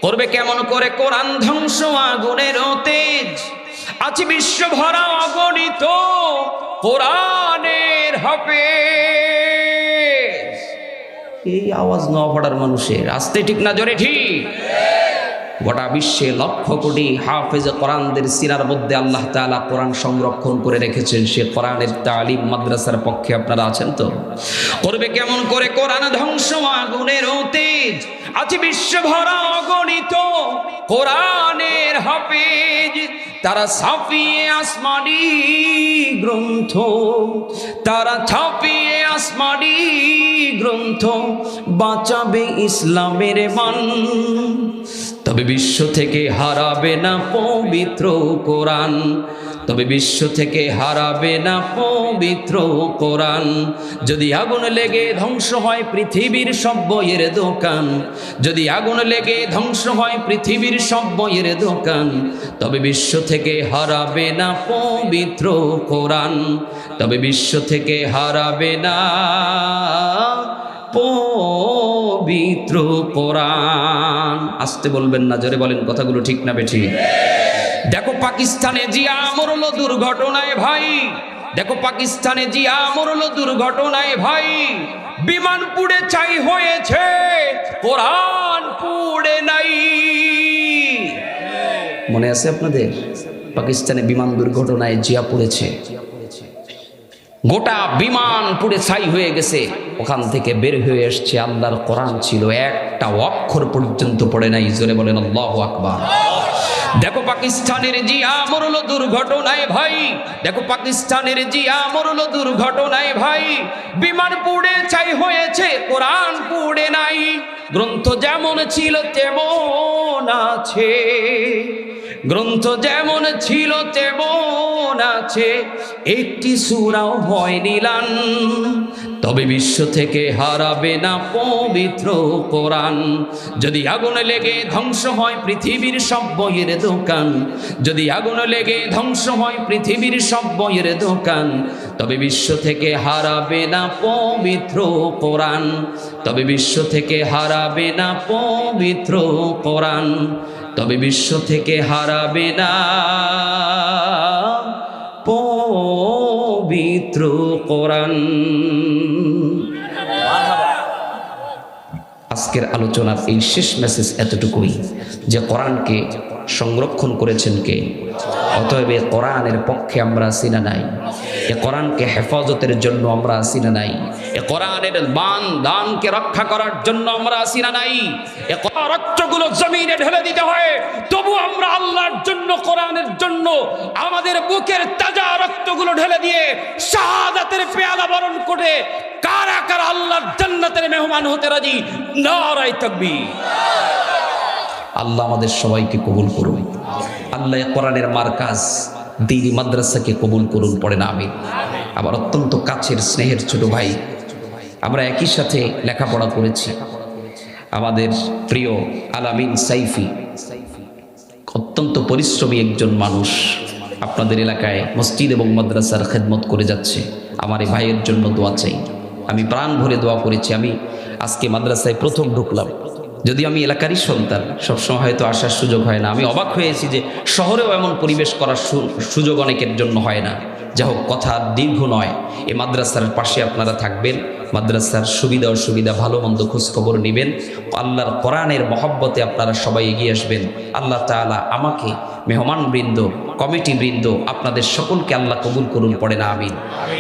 করবে কেমন করে কোরআন ধ্বংস আগুনের তেজ? আছে বিশ্ব ভরা অগণিত কোরআনের হাফেজ। এই আওয়াজ ন পড়ার মানুষের আসতে ঠিক না জোরে ঠিক? গোটা বিশ্বে লক্ষ কোটি হাফেজ কোরআনদের সিনার মধ্যে আল্লাহ তাআলা কোরআন সংরক্ষণ করে রেখেছেন। সে কোরআনের তালিম মাদ্রাসার পক্ষে আপনারা আছেন তো? করবে কেমন করে কোরআন ধ্বংস আগুনের তেজ? আছে বিশ্ব ভরা অগণিত কোরআনের হাফেজ। তারা ছাপিয়ে আসমানি গ্রন্থ, তারা ছাপিয়ে আসমানি গ্রন্থ, বাঁচাবে ইসলামের মান, তবে বিশ্ব থেকে হারাবে না পবিত্র কোরআন, তবে বিশ্ব থেকে হারাবে না পবিত্র কোরআন। যদি আগুন লেগে ধ্বংস হয় পৃথিবীর সব বইয়ের দোকান, যদি আগুন লেগে ধ্বংস হয় পৃথিবীর সব বইয়ের দোকান, তবে বিশ্ব থেকে হারাবে না পবিত্র কোরআন, তবে বিশ্ব থেকে হারাবে না পবিত্র কোরআন। আসতে বলবেন না, জোরে বলেন। কথাগুলো ঠিক না বেঠিক? দেখো পাকিস্তানে জিয়া মরল দুর্ঘটনায় ভাই, দেখো পাকিস্তানে জিয়া মরল দুর্ঘটনায় ভাই। বিমান পুড়ে ছাই হয়েছে, কোরআন পুড়ে নাই। মনে আছে আপনাদের? পাকিস্তানে বিমান দুর্ঘটনায় জিয়া পড়েছে, গোটা বিমান পুড়ে ছাই হয়ে গেছে। ওখান থেকে বের হয়ে এসছে আল্লাহর কোরআন ছিল, একটা অক্ষর পর্যন্ত পড়ে নাই। জোরে বলেন আল্লাহু আকবার। দেখো পাকিস্তানের জিয়া মরল দুর্ঘটনায় ভাই, দেখো পাকিস্তানের জিয়া মরল দুর্ঘটনায় ভাই। বিমান পুড়ে ছাই হয়েছে, কোরআন পুড়ে নাই। গ্রন্থ যেমন ছিল তেমন আছে, গ্রন্থ যেমন ছিল তেমন আছে, একটি সূরাও ভয় নিলান, তবে বিশ্ব থেকে হারাবে না পবিত্র কোরআন। যদি আগুন লেগে ধ্বংস হয় পৃথিবীর সব বইয়ের দোকান, যদি আগুন লেগে ধ্বংস হয় পৃথিবীর সব বইয়ের দোকান, তবে বিশ্ব থেকে হারাবে না পবিত্র কোরআন, তবে বিশ্ব থেকে হারাবে না পবিত্র কোরআন, তবে বিশ্ব থেকে হারাবে না পবিত্র কোরআন। আজকের আলোচনার এই শেষ মেসেজ এতটুকুই যে কোরআনকে সংরক্ষণ করেছেন কে? অতএব এই কোরআনের পক্ষে আমরা আছি না নাই? এ কোরআনকে হেফাজতের জন্য আমরা আছি না নাই? এ কোরআনের দানকে রক্ষা করার জন্য আমরা আছি না নাই? এ রক্তগুলো জমিনে ঢেলে দিতে হয়, তবু আমরা আল্লাহর জন্য, কোরআনের জন্য আমাদের বুকের তাজা রক্তগুলো ঢেলে দিয়ে শাহাদাতের পেয়ালা বরণ করে কারা কারা আল্লাহর জান্নাতের মেহমান হতে রাজি? নারায়ে তাকবীর। আল্লাহ আমাদের সবাইকে কবুল করুন। আল্লাহ কোরআনের মারকাজ দ্বীনি মাদ্রাসাকে কবুল করুন, পড়েন আমিন। আমার অত্যন্ত কাছের স্নেহের ছোট ভাই, আমরা একই সাথে লেখাপড়া করেছি। আমাদের প্রিয় আলামিন সাইফি অত্যন্ত পরিশ্রমী একজন মানুষ, আপনাদের এলাকায় মসজিদ এবং মাদ্রাসার খেদমত করে যাচ্ছে। আমার এই ভাইয়ের জন্য দোয়া চাই। আমি প্রাণ ভরে দোয়া করেছি। আমি আজকে মাদ্রাসায় প্রথম ঢুকলাম, যদিও আমি এলাকারই সন্তান, সবসময় হয়তো আসার সুযোগ হয় না। আমি অবাক হয়েছি যে শহরেও এমন পরিবেশ করার সুযোগ অনেকের জন্য হয় না। যাই হোক, কথা দীর্ঘ নয়। এই মাদ্রাসার পাশে আপনারা থাকবেন, মাদ্রাসার সুবিধা অসুবিধা ভালো মন্দ খোঁজখবর নেবেন। আল্লাহর কোরআনের মহব্বতে আপনারা সবাই এগিয়ে আসবেন। আল্লাহ তাআলা আমাকে, মেহমানবৃন্দ, কমিটিবৃন্দ, আপনাদের সকলকে আল্লাহ কবুল করুন, পড়ে না আমিন।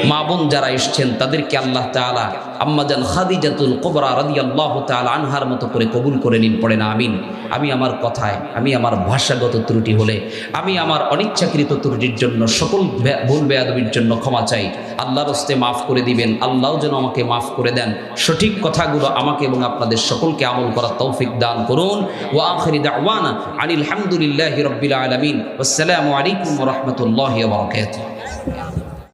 মা বোন যারা এসছেন তাদেরকে আল্লাহ তাআলা আম্মাজান খাদিজাতুল কুবরা রাদিয়াল্লাহু তাআলা আনহার মতো করে কবুল করে নিন, পড়ে না আমিন। আমি আমার কথায়, আমি আমার ভাষাগত ত্রুটি হলে, আমি আমার অনিচ্ছাকৃত ত্রুটির জন্য, সকল ভুল বেয়াদবির জন্য ক্ষমা চাই। আল্লাহর হস্তে মাফ করে দিবেন। আল্লাহ যেন আমাকে মাফ করে দেন, সঠিক কথাগুলো আমাকে এবং আপনাদের সকলকে আমল করার তৌফিক দান করুন। ওয়া আখিরি দাওয়ানা আনিল হামদুলিল্লাহি রাব্বিল আলামিন। আসসালামু আলাইকুম ওয়া রাহমাতুল্লাহি ওয়া বারাকাতুহু।